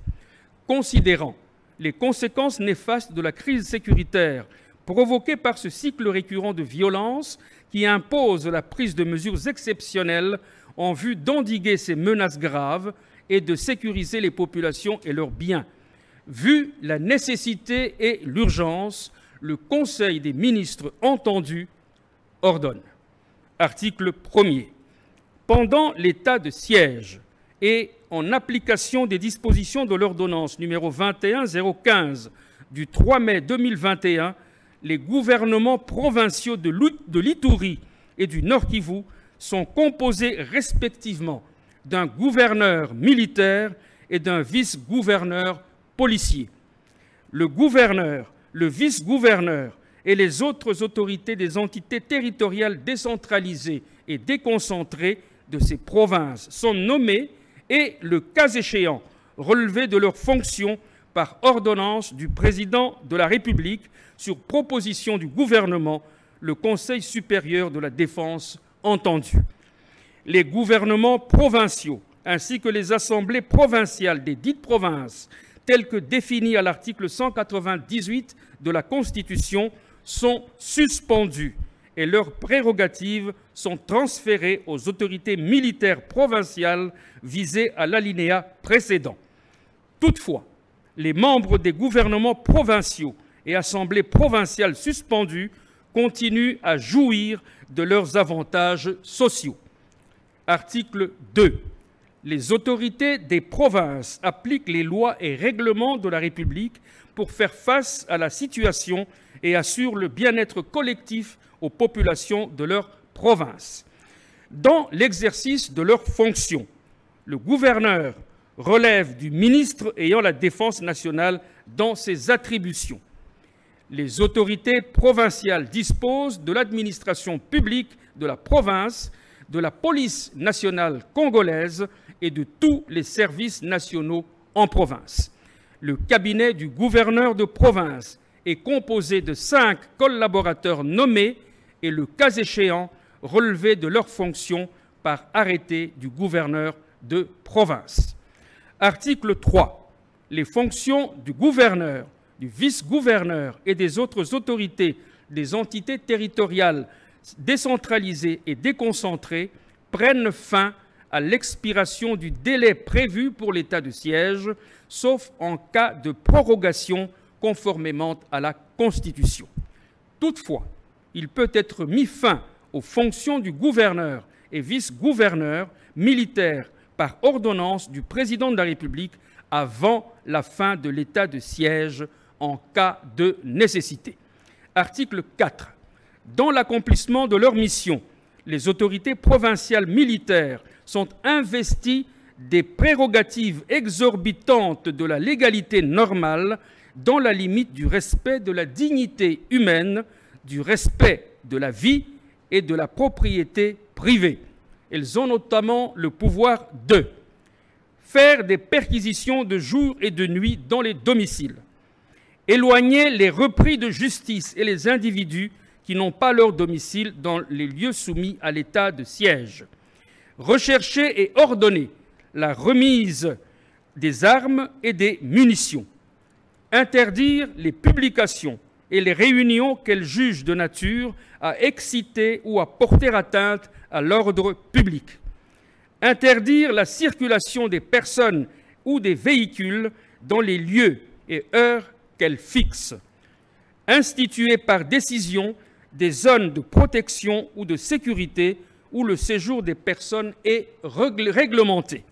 Considérant les conséquences néfastes de la crise sécuritaire provoquée par ce cycle récurrent de violence qui impose la prise de mesures exceptionnelles en vue d'endiguer ces menaces graves et de sécuriser les populations et leurs biens. Vu la nécessité et l'urgence, le Conseil des ministres entendu ordonne. Article 1er. Pendant l'état de siège et en application des dispositions de l'ordonnance numéro 21-015 du 3 mai 2021, les gouvernements provinciaux de l'Ituri et du Nord Kivu sont composés respectivement d'un gouverneur militaire et d'un vice-gouverneur policier. Le gouverneur, le vice-gouverneur et les autres autorités des entités territoriales décentralisées et déconcentrées de ces provinces sont nommés et, le cas échéant, relevés de leurs fonctions par ordonnance du président de la République sur proposition du gouvernement, le Conseil supérieur de la défense entendu. Les gouvernements provinciaux ainsi que les assemblées provinciales des dites provinces, telles que définies à l'article 198 de la Constitution, sont suspendus et leurs prérogatives sont transférées aux autorités militaires provinciales visées à l'alinéa précédent. Toutefois, les membres des gouvernements provinciaux et assemblées provinciales suspendues continuent à jouir de leurs avantages sociaux. Article 2. Les autorités des provinces appliquent les lois et règlements de la République pour faire face à la situation et assurent le bien-être collectif aux populations de leur province. Dans l'exercice de leurs fonctions, le gouverneur relève du ministre ayant la défense nationale dans ses attributions. Les autorités provinciales disposent de l'administration publique de la province, de la police nationale congolaise et de tous les services nationaux en province. Le cabinet du gouverneur de province est composé de 5 collaborateurs nommés et, le cas échéant, relevés de leurs fonctions par arrêté du gouverneur de province. Article 3. Les fonctions du gouverneur, du vice-gouverneur et des autres autorités des entités territoriales décentralisées et déconcentrées prennent fin à l'expiration du délai prévu pour l'état de siège, sauf en cas de prorogation conformément à la Constitution. Toutefois, il peut être mis fin aux fonctions du gouverneur et vice-gouverneur militaire par ordonnance du président de la République avant la fin de l'état de siège en cas de nécessité. Article 4. Dans l'accomplissement de leur mission, les autorités provinciales militaires sont investies des prérogatives exorbitantes de la légalité normale dans la limite du respect de la dignité humaine, du respect de la vie et de la propriété privée. Elles ont notamment le pouvoir de faire des perquisitions de jour et de nuit dans les domiciles, éloigner les repris de justice et les individus qui n'ont pas leur domicile dans les lieux soumis à l'état de siège, rechercher et ordonner la remise des armes et des munitions, interdire les publications et les réunions qu'elles jugent de nature à exciter ou à porter atteinte à l'ordre public, interdire la circulation des personnes ou des véhicules dans les lieux et heures qu'elles fixent, instituer par décision des zones de protection ou de sécurité où le séjour des personnes est réglementé,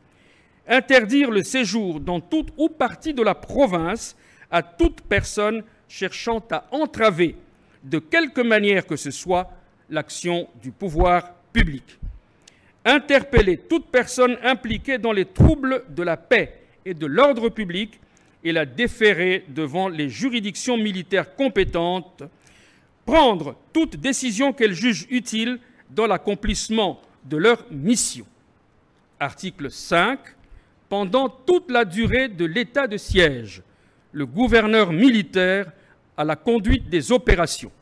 interdire le séjour dans toute ou partie de la province à toute personne cherchant à entraver de quelque manière que ce soit l'action du pouvoir public. Interpeller toute personne impliquée dans les troubles de la paix et de l'ordre public et la déférer devant les juridictions militaires compétentes. Prendre toute décision qu'elles jugent utile dans l'accomplissement de leur mission. Article 5. Pendant toute la durée de l'état de siège, le gouverneur militaire a la conduite des opérations.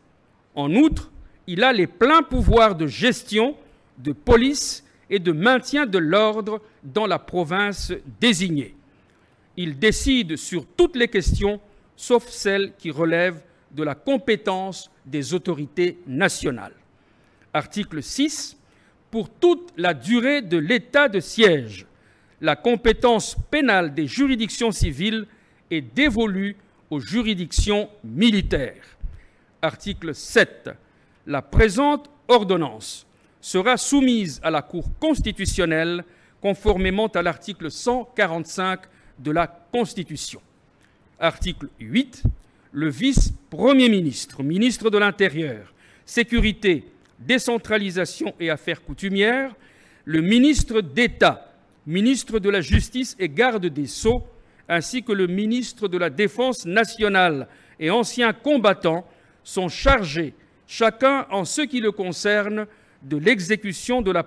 En outre, il a les pleins pouvoirs de gestion, de police et de maintien de l'ordre dans la province désignée. Il décide sur toutes les questions, sauf celles qui relèvent de la compétence des autorités nationales. Article 6. Pour toute la durée de l'état de siège, la compétence pénale des juridictions civiles est dévolue aux juridictions militaires. Article 7. La présente ordonnance sera soumise à la Cour constitutionnelle conformément à l'article 145 de la Constitution. Article 8. Le vice-premier ministre, ministre de l'Intérieur, Sécurité, Décentralisation et Affaires coutumières, le ministre d'État, ministre de la Justice et garde des Sceaux, ainsi que le ministre de la Défense nationale et anciens combattants sont chargés, chacun en ce qui le concerne, de l'exécution de la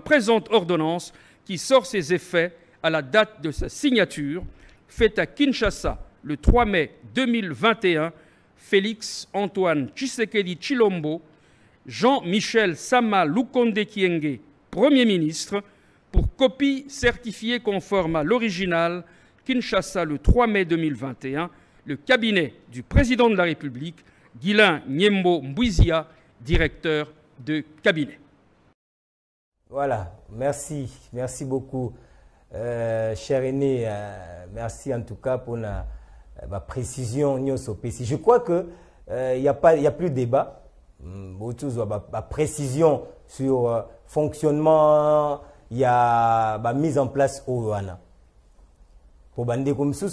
présente ordonnance qui sort ses effets à la date de sa signature, faite à Kinshasa le 3 mai 2021, Félix Antoine Tshisekedi Tshilombo, Jean-Michel Sama Lukonde Kyenge, Premier ministre, pour copie certifiée conforme à l'original, Kinshasa le 3 mai 2021, le cabinet du président de la République, Guilain Nyembo Mbouizia, directeur de cabinet. Voilà, merci beaucoup, cher aîné. Merci en tout cas pour la précision. Je crois qu'il n'y a plus de débat. La précision sur fonctionnement, il y a mise en place au Rwanda. Pour bande comme ça,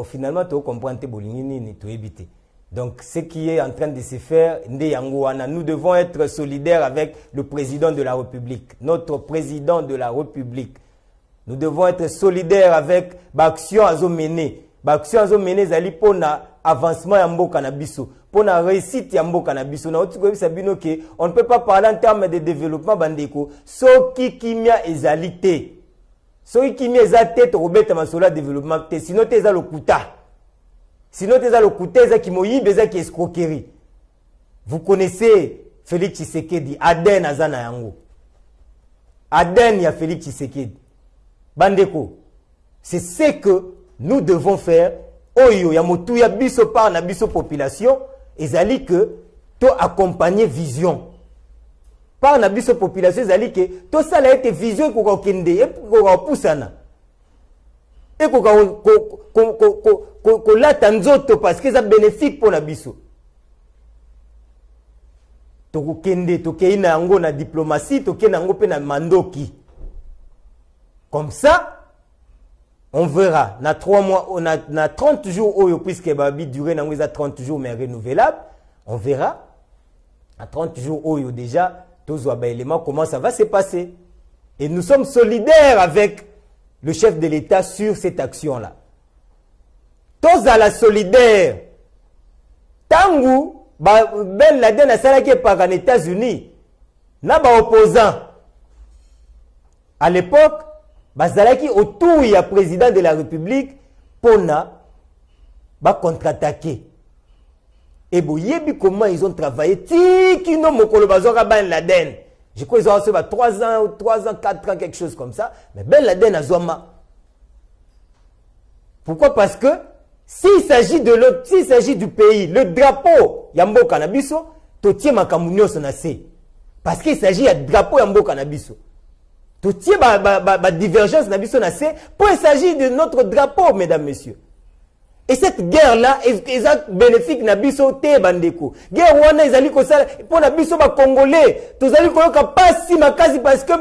finalement, tu comprends que tu éviter. Donc, ce qui est en train de se faire, nous devons être solidaires avec le président de la République, notre président de la République. Nous devons être solidaires avec l'action à mener. L'action à mener, c'est pour l'avancement de cannabis, pour la réussite de cannabis. On ne peut pas parler en termes de développement bandeko. Ce qui kimia ezalité. Ce qui kimia ezalité, Robert Masola développement. Sinon, tu es le kuta. Sinon, tu es le kuta, tu es qui moyi, tu es qui escroquerie. Vous connaissez Félix Tshisekedi, Aden Azana Yango. Aden, il y a Félix Tshisekedi. Bandeko, c'est ce que nous devons faire. Oyo, ya motu ya biso par na biso population, ezali que to accompagner vision. Par na biso population, ezali que to ça la été vision ko kende et ko poussana. Et ko la tanzoto parce que ça bénéfique pour na biso. To ko kende to ke ina ngo na diplomatie, to ke na ngo pe na mandoki. Comme ça, on verra. Na 3 mois, on a 30 jours, puisque Babi durée n'a 30 jours, mais renouvelable. On verra. À 30 jours, déjà, tous les éléments, comment ça va se passer. Et nous sommes solidaires avec le chef de l'État sur cette action-là. Tous à la solidaire. Tangu, Ben Laden a salaki par les États-Unis. N'a pas opposant. À l'époque, Bazalaki autour il y a président de la République pour contre-attaquer. Et vous voyez comment ils ont travaillé. Tikino Mokolo Bazora Ben Laden. Je crois qu'ils ont reçu 3 ans, 4 ans, quelque chose comme ça. Mais Ben Laden a Zoma. Pourquoi? Parce que s'il s'agit de l'autre, s'il s'agit du pays, le drapeau Yambo Canabiso, Totie Makamunio Sonase. Parce qu'il s'agit du drapeau Yambo Canabiso. Tout la divergence pour il s'agit de notre drapeau, mesdames, messieurs. Et cette guerre-là est bénéfique Nabiso te bandeko. Guerre wana ezali ko sala pour Nabiso ba congolais. Tozali ko yoka pasi makazi parce que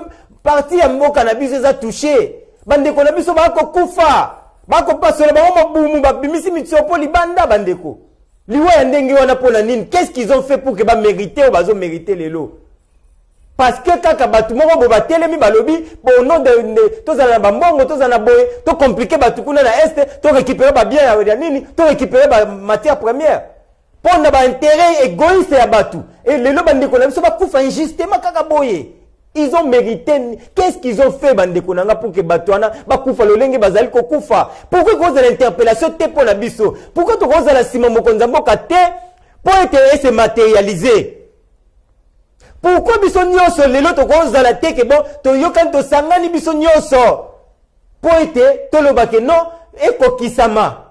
parti ya mboka Nabiso eza touché. Bandeko Nabiso ba ko kufa. Bako pasole bango mabumu babimisi mitsopo libanda bandeko. Liwa ya ndenge wana pona nini? Qu'est-ce qu'ils ont fait pour que ba mériter ou bazo mériter les lots? Parce que kaka batu moko bo batelemi balobi bon nom de tozala ba mbongo tozala boye to compliquer batu kuna na est to récupérer ba bien ya nini to récupérer ba matière première. Pona ba intérêt égoïste ya batu. Et les lots bandeko na biso ba kufa injustement kaka boye. Ils ont mérité. Qu'est-ce qu'ils ont fait, bandeko nanga, pour que Batouana, Bakoufa, Lolenge, Bazali, Kokufa? Pourquoi cause de l'interpellation, t'es pour la biso? Pourquoi tu causes la Simon Mokonzamboka, t'es pour être se matérialiser? Pourquoi biso nyoso, les lots, tu causes la tête, que bon, tu yokan to sangani biso nyoso? Pour être, tu le baké, non, eko kisama.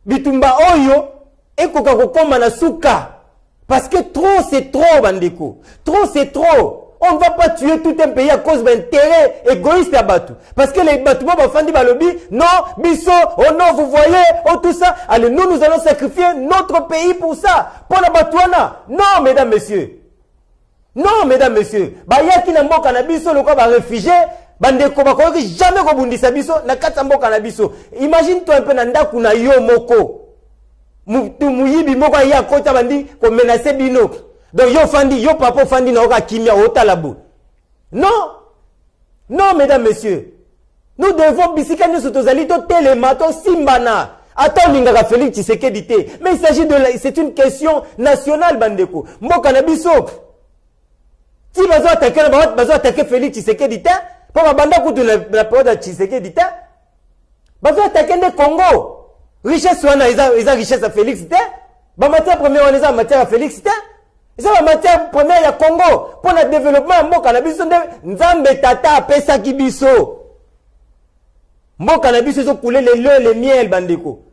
Bitumba oyo, eko kakokoma na suka. Parce que trop, c'est trop, bandeko. Trop, c'est trop. On ne va pas tuer tout un pays à cause d'intérêt égoïste à Batou. Parce que les Batou, non, Bisso, oh non, vous voyez, oh tout ça. Allez, nous allons sacrifier notre pays pour ça. Pour la Batouana. Non, mesdames, messieurs. Non, mesdames, messieurs. Bayaki na mboka na biso, le quoi va réfugié. Bandeko, jamais rebondissa biso, na kata mboka na biso. Imagine-toi un peu nanda kuna yo moko. Muyibi moko ya kota bandi, ko menacer bino. Donc, yo fandi, yo papa fandi na oka kimia ota labo. Non. Non, mesdames, messieurs. Nous devons bisika nous sotozalito telemato simbana. Attends, l'ingaka Félix Tshisekedi te. Mais il s'agit de c'est une question nationale, bandeko. Mboka na biso. Si bazo attaquer Félix Tshisekedi te, pour ma banda kutu la période de Tshisekedi te, bazo attaquer le Congo. Richesse wana, ils ont richesse à Félix te. Ba matière première, on les a matière à Félix te. C'est la matière première du Congo. Pour le développement, Mboka na biso nzambe tata apesa ki biso. Mboka na biso zo couler les lait les miel bandeko.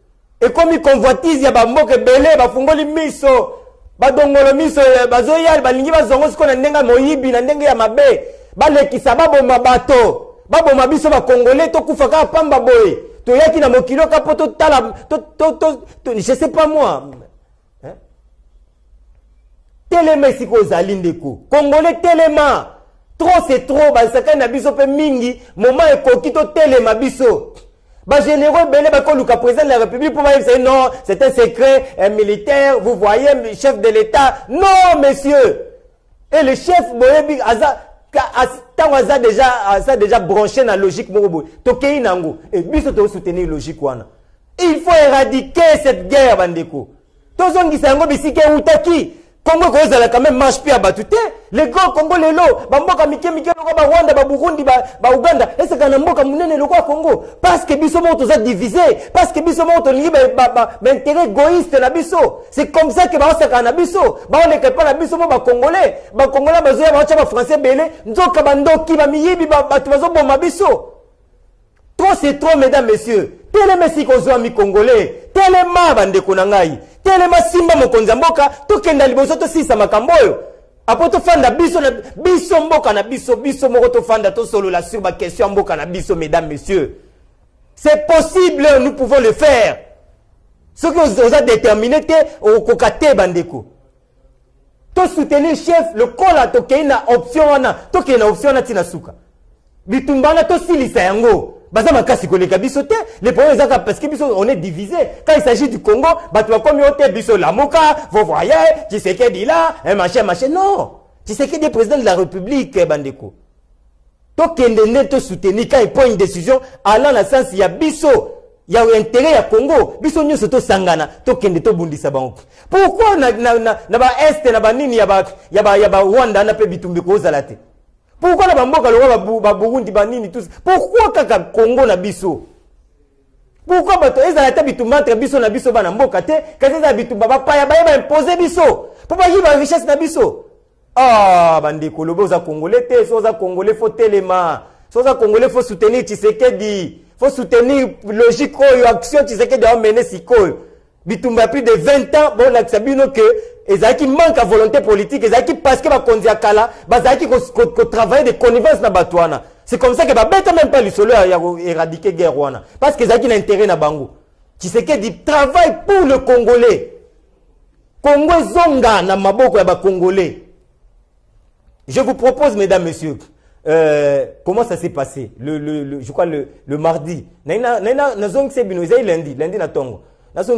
Et comme ils convoitise ya ba mboka belé ba fungoli miso. Ba dongolo miso bazo yal balingi bazongo siko na ndenga moyibi na ndenge ya mabe. Ba lekisa babo mabato. Babo mabiso ba congolais to kufa ka pamba boy. To yaki na mokilo ka poto tala je sais pas moi. Téléma siko zalindeko. Congolais téléma. Trop c'est trop. Ba saka na biso pe mingi. Moment ekoki to téléma biso. Ba généraux belé ba koluka président de la République pour dire non, c'est un secret militaire. Vous voyez, le chef de l'État. Non, messieurs. Et le chef Boyebi Aza déjà branché dans la logique morobo. Tokei nango. Et biso to soutenir logique wana. Il faut éradiquer cette guerre bandeko. Tozongi sango bisike utaki. Congo quand même marche plus à batute. Les gros Congo les lots, bamboka mike ba Rwanda, ba Burundi, ba Uganda. Et c'est quand mboka munene le Congo parce que biso mo toza divisé, parce que biso mo to li intérêt égoïste na biso. C'est comme ça que ba saka na biso. Ba on est pas na biso mo ba Congolais ba zoya ba cha français belé, nzoka bandoki ba miyibi ba bazo bomba biso. Trop c'est trop mesdames messieurs. Télé Mexico zo mi Congolais, télé ma bande konangai. Telema simba mokonza mboka tokenda liboso to sisa makamboyo apo to fanda biso mboka na biso moko to fanda to solo la sur ba question mboka na biso mesdames messieurs c'est possible nous pouvons le faire ce que vous avez déterminé te au kokate bandeko to soutenir chef le kola to keina option wana to keina option na tina suka bitumbana to silisa yango. Bazama kasi koleka biso te les problèmes parce que biso on est divisé quand il s'agit du Congo batu comme yote biso la moka vous voyez Tshisekedi là un machin non Tshisekedi est président de la République bandeko to kende ne to soutenir quand il prend une décision allant dans le sens il y a biso il y a intérêt à Congo biso nyoso to sangana to kende to bundisa bango pourquoi na ba est na ba nini ya ba Rwanda na pe bitumbi ko zalate. Pourquoi la bamboka le ba Burundi ba nini tous? Pourquoi kaka Congo na biso? Pourquoi bato ezala ta bitumba entre biso na biso ba na mboka te? Kasi za bitumba ba pa ya ba imposer biso. Pour pas yiba richesse na biso. Ah bandeko lobo za congolais te, so za congolais faut téléma. So za congolais faut soutenir Tshisekedi. Faut soutenir logique oyo action Tshisekedi a mené sikoyo. Bitumba plus de 20 ans bon la sabino que ezaki manque à volonté politique ezaki parce que ba konzi akala bazaki ko travailler de connivence na batwana c'est comme ça que ba beta même pas le solo ya éradiquer guerre wana parce que ezaki l'intérêt na bango Tshisekedi travaille pour le Congolais Congo zonga na maboko ya ba Congolais. Je vous propose mesdames messieurs comment ça s'est passé je crois le mardi. C'est lundi na tongo.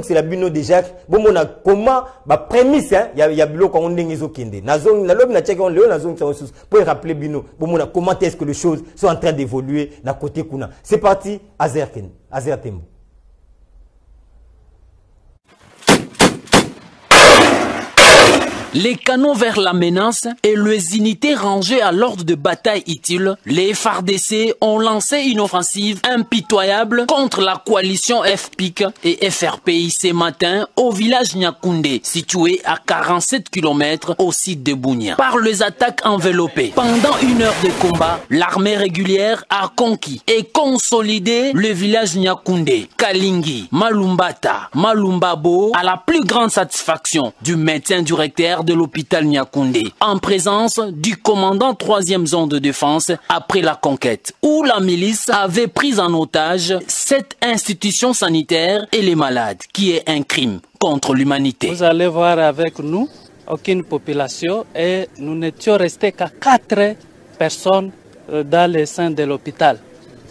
C'est la bino déjà bon on a comment ba prémisse hein il y a bilo quand on dengezo kende nazong na lobi na check on le nazong pour rappeler bino bon on a comment est-ce que les choses sont en train d'évoluer na côté kuna. C'est parti Azertembo. Les canons vers la menace et les unités rangées à l'ordre de bataille utile, les FARDC ont lancé une offensive impitoyable contre la coalition FPIC et FRPI ce matin au village Nyakoundé, situé à 47 km au site de Bunia. Par les attaques enveloppées, pendant une heure de combat, l'armée régulière a conquis et consolidé le village Nyakoundé, Kalingi, Malumbata, Malumbabo, à la plus grande satisfaction du médecin directeur de l'hôpital Nyakoundé, en présence du commandant 3e zone de défense après la conquête, où la milice avait pris en otage cette institution sanitaire et les malades, qui est un crime contre l'humanité. Vous allez voir avec nous aucune population et nous n'étions restés qu'à 4 personnes dans le sein de l'hôpital.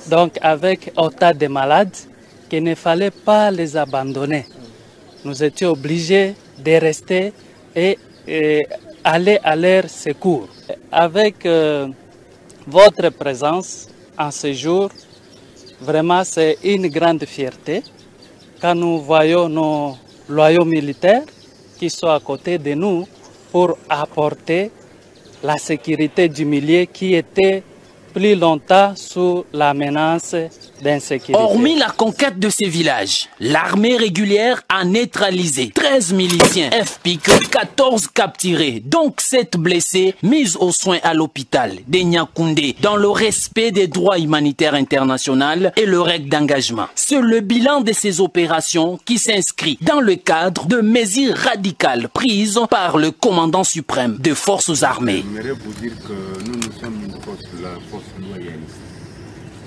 Donc avec autant de malades qu'il ne fallait pas les abandonner. Nous étions obligés de rester et aller à leur secours. Avec votre présence en ce jour, vraiment c'est une grande fierté quand nous voyons nos loyaux militaires qui sont à côté de nous pour apporter la sécurité du milieu qui était plus longtemps sous la menace d'insécurité. Hormis la conquête de ces villages, l'armée régulière a neutralisé 13 miliciens FPIC, 14 capturés, donc 7 blessés, mis aux soins à l'hôpital de Nyakoundé dans le respect des droits humanitaires internationaux et le règle d'engagement. C'est le bilan de ces opérations qui s'inscrit dans le cadre de mesures radicales prises par le commandant suprême des forces armées. J'aimerais vous dire que nous sommes une force, la force loyaliste.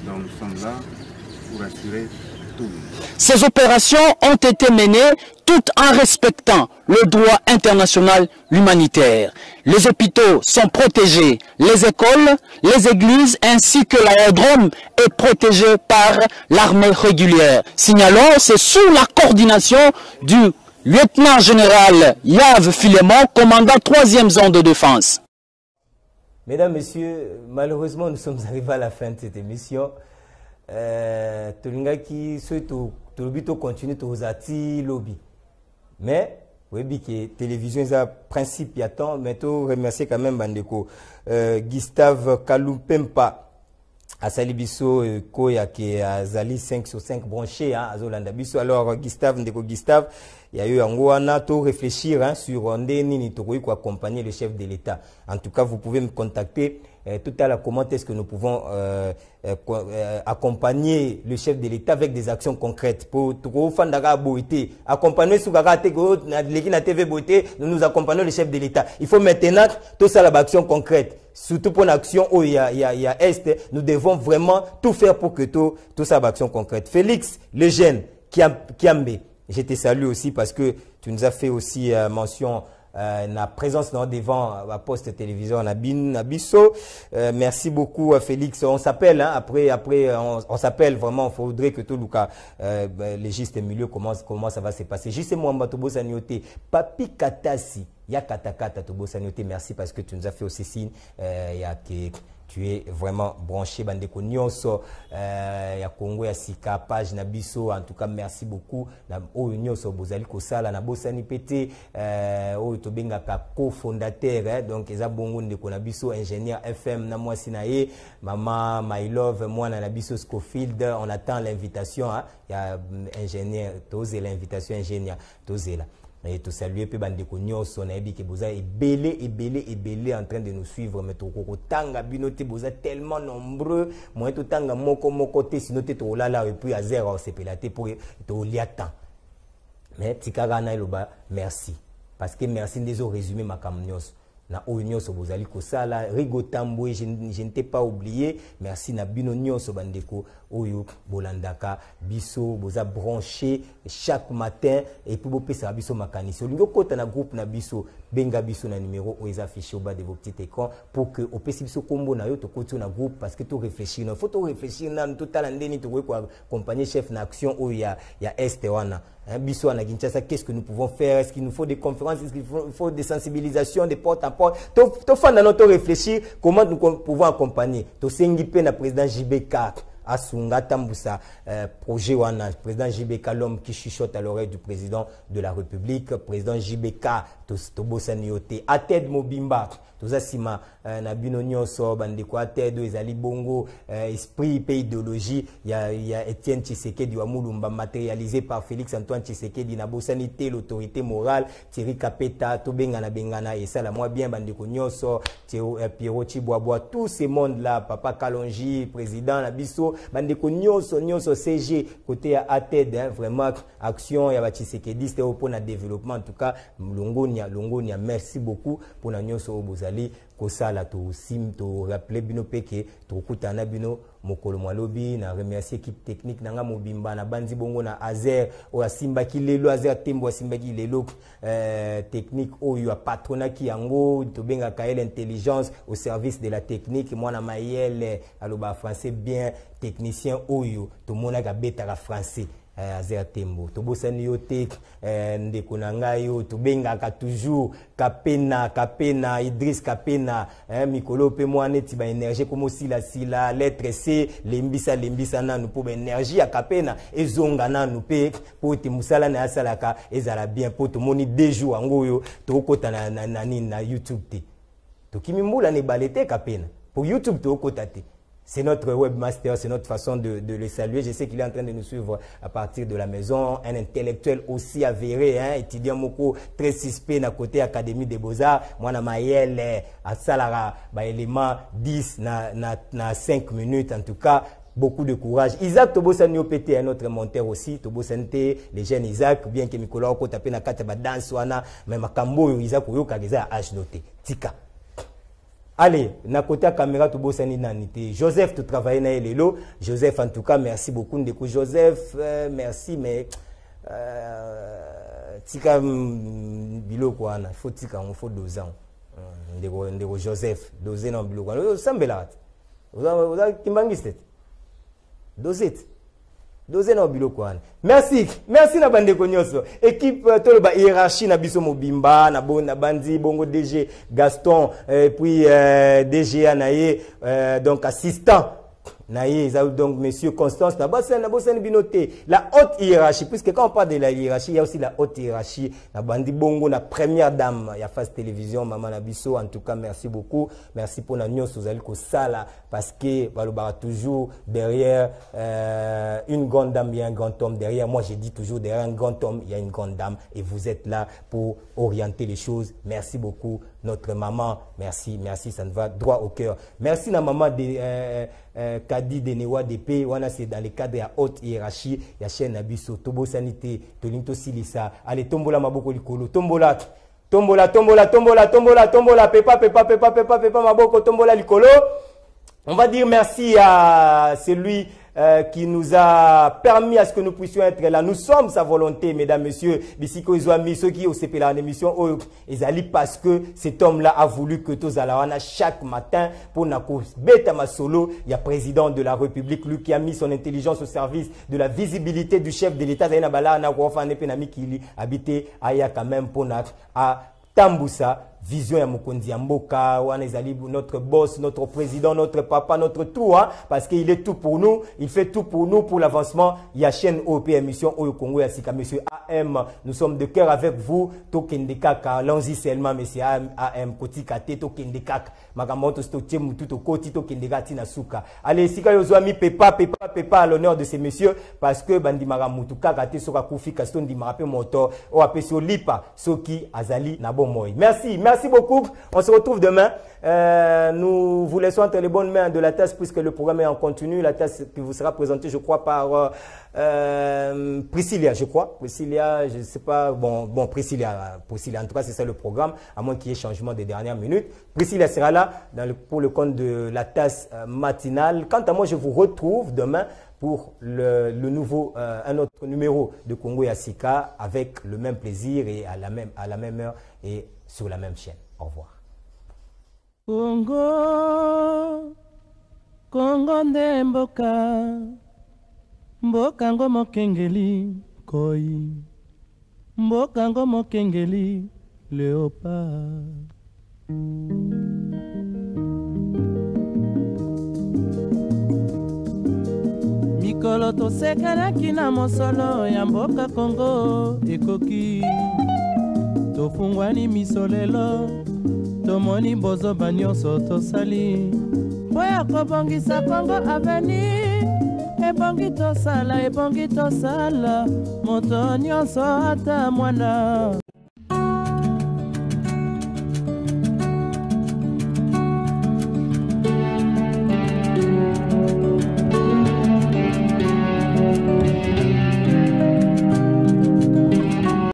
Donc nous sommes là pour assurer tout. Ces opérations ont été menées tout en respectant le droit international humanitaire. Les hôpitaux sont protégés, les écoles, les églises ainsi que l'aérodrome est protégé par l'armée régulière. Signalons, c'est sous la coordination du lieutenant général Yves Filemon, commandant 3e zone de défense. Mesdames, Messieurs, malheureusement, nous sommes arrivés à la fin de cette émission. Tolingaki souhaite continuer à lobby. Mais, oui, que télévision est un principe, il y a tant, mais je remercie quand même Bandeko. Gustave Kalumpempa, à Salibiso, Koya, qui est à Zali 5 sur 5 branchés, à Zolanda Biso. Alors, Gustave, il y a eu un gros réfléchir sur Ndeni pour accompagner le chef de l'État. En tout cas, vous pouvez me contacter tout à l'heure. Comment est-ce que nous pouvons accompagner le chef de l'État avec des actions concrètes pour accompagner nous nous accompagnons le chef de l'État. Il faut maintenant tout ça l'action concrète. Surtout pour l'action où il y a Est, nous devons vraiment tout faire pour que tout ça action concrète. Félix, le jeune, Kiambe, je te salue aussi parce que tu nous as fait aussi mention la présence devant la poste télévision Nabiso. Merci beaucoup Félix. On s'appelle hein, après on s'appelle vraiment. Il faudrait que tout le cas les gistes milieu comment ça va se passer. Juste moi Tobo Sanioté, Papi Katasi, ya Katakata Tobo Sanioté. Merci parce que tu nous as fait aussi signe. Tu es vraiment branché bandeko nyonso ya Congo ya Sika page Nabiso. En tout cas merci beaucoup na o nyonso bozali kosala na bosani pété o tobenga ka cofondateur donc eza bongo ndeko Nabiso ingénieur FM na moi sinaye mama my love moi na Nabiso Scofield. On attend l'invitation hein. Il y a ingénieur tozé l'invitation ingénieur tozé là. Et tout saluer pe bandeko nyonso na yebi ke boza ebele en train de nous suivre mais to ko tanga binote boza tellement nombreux moi to tanga moko te sinote to lala et puis à zéro c'est pelaté pour to liata mais tikara na loba merci parce que merci ndezo résumé makam nyonso na nyonso bozali ko sala rigo tambwe je ne t'ai pas oublié merci na bino nyonso bandeko oyo bolandaka biso boza branché chaque matin et puis bopesa biso makanisi olingo kota na groupe na biso benga biso na numéro oyo affiché au bas de vos petits écrans pour que opesi biso kombo na yo to koti na groupe parce que tout réfléchir il faut tout réfléchir na tout talendeni to ko accompagner chef na action oyo ya este wana biso na Kinshasa qu'est-ce que nous pouvons faire, est-ce qu'il nous faut des conférences, est-ce qu'il faut des sensibilisations de porte à porte to fanda notre réfléchir comment nous pouvons accompagner to sengi pe na président JBK Asunga Tambusa projet wana président JBK l'homme qui chuchote à l'oreille du président de la République président JBK to bosani yote Ated Mobimba tozasima na bino nyonso bandeko Ated ezali bongo esprit pays idéologie ya Etienne Tshisekedi wa Mulumba matérialisé par Félix Antoine Tshisekedi na bosani te l'autorité morale Thierry Kapeta to bengana et ça la moi bien bandeko nyonso Pierrot Chiboabwa tous ces mondes là Papa Kalonji président na biso bandeko nyonso CG côté à Ated vraiment action ya Tshisekedi c'était pour na développement en tout cas Longonia merci beaucoup pour na nyonso bozali kosala to sim to rappeler bino peke to kutana bino mokolo mwalobi na remercier équipe technique nanga mobimba na banzi bongo na Azer o asimba ki lelo Azer tembo asimba ki lelo technique oyo a patronaki yango to benga kael intelligence au service de la technique mwana mayele aloba français bien technicien oyo to monaka beta français Azer tembo to bosani yote ndeko na ngayo to bengaka toujours Kapena Idriss Kapena mikolo pe mwana ti ba énergie comme sila lettre C lembisa nanu po ba énergie ya Kapena ezonga nanu pe po ti musala na asalaka ezala bien po to moni 2 jours ngoyo to kota na YouTube te to kimimula ne balete Kapena pour YouTube to kota te. C'est notre webmaster, c'est notre façon de le saluer. Je sais qu'il est en train de nous suivre à partir de la maison. Un intellectuel aussi avéré, étudiant moko très suspect na côté Académie des Beaux-Arts. Moi, na maïel, à salara, élément 10 na 5 minutes en tout cas. Beaucoup de courage. Isaac Tobosani Opete, un autre monteur aussi. Tobosante, les jeunes Isaac, bien que Mikola Oko tapé na kata ba danse wana, mais makambo Isaac Oyo Kageza H noté. Tika. Allez, na côté caméra to bosani nanité. Joseph, tu travailles na Elelo. Joseph, en tout cas, merci beaucoup. Ndeko Joseph, merci, mais tika bilo quoi na faut tika on faut 2 ans. Ndeko Joseph, 2 ans bilo quoi. Sambela. Vous kimbangiste. 2 ans bilo quoi. Merci na bandeko nyonso. Équipe toloba hiérarchie na biso mobimba na bandi bongo DG Gaston puis DG Anaye donc assistant naye donc monsieur Constance na bosen binoté la haute hiérarchie puisque quand on parle de la hiérarchie il y a aussi la haute hiérarchie na bandi bongo na première dame ya face télévision maman na biso en tout cas merci beaucoup merci pour na nyonso zali ko sala parce que balobara toujours derrière une grande dame il y a un grand homme derrière moi je dis toujours derrière un grand homme il y a une grande dame et vous êtes là pour orienter les choses merci beaucoup notre maman merci ça nous va droit au cœur merci la maman de Kadi de Newa DP, wana c'est dans le cadre de la haute hiérarchie, ya chaîne Nabiso, Tobo Sanité, Tolinto Silisa, allez tombola maboko likolo, tombola, pepa maboko, tombola likolo. On va dire merci à celui qui nous a permis à ce que nous puissions être là. Nous sommes sa volonté, mesdames, messieurs. Bisiko Izouami, ceux qui ont CP la émission, ils allaient parce que cet homme-là a voulu que tous alawana chaque matin pour Nako Beta Masolo, il y a président de la République, lui qui a mis son intelligence au service de la visibilité du chef de l'État. Zaina Bala, Nako Fane Penami qui habité Aya quand même pour à Tamboussa. Vision ya Mokondi Mboka, notre boss, notre président, notre papa, notre tout, parce qu'il est tout pour nous, il fait tout pour nous, pour l'avancement. Il y a chaîne OP émission au Congo, Yassika, monsieur AM, nous sommes de cœur avec vous, Tokendekaka, allons-y seulement, monsieur AM, Koti Kate, Tokendekaka, Magamoto, Stotie, Mututo, Koti, Tokendekati, Nasuka. Allez, Sika Yozoami, Pepa, à l'honneur de ces messieurs, parce que Bandimara Mutuka, Kate, Soka Koufi, Kaston, Dimarape, Moto, Oapesio Lipa, Soki, Azali, Nabomoy. Merci beaucoup. On se retrouve demain. Nous vous laissons entre les bonnes mains de la tasse puisque le programme est en continu. La tasse qui vous sera présentée, je crois, par Priscilla, je crois. Priscilla, je ne sais pas. Bon, Priscilla. En tout cas, c'est ça le programme, à moins qu'il y ait changement des dernières minutes. Priscilla sera là pour le compte de la tasse matinale. Quant à moi, je vous retrouve demain pour un autre numéro de Congo Yassika avec le même plaisir et à la même heure et sur la même chaîne. Au revoir. Congo nde mboka ngo mokengeli koi mboka ngo mokengeli léopard. Mikolo tosekanaki na mosolo ya mboka Congo ekoki tofungwani misolelo tomoni bozoba nyonso tosali po ya kobongisa Congo avenir. Ebongi tosala moto nyonso ata mwana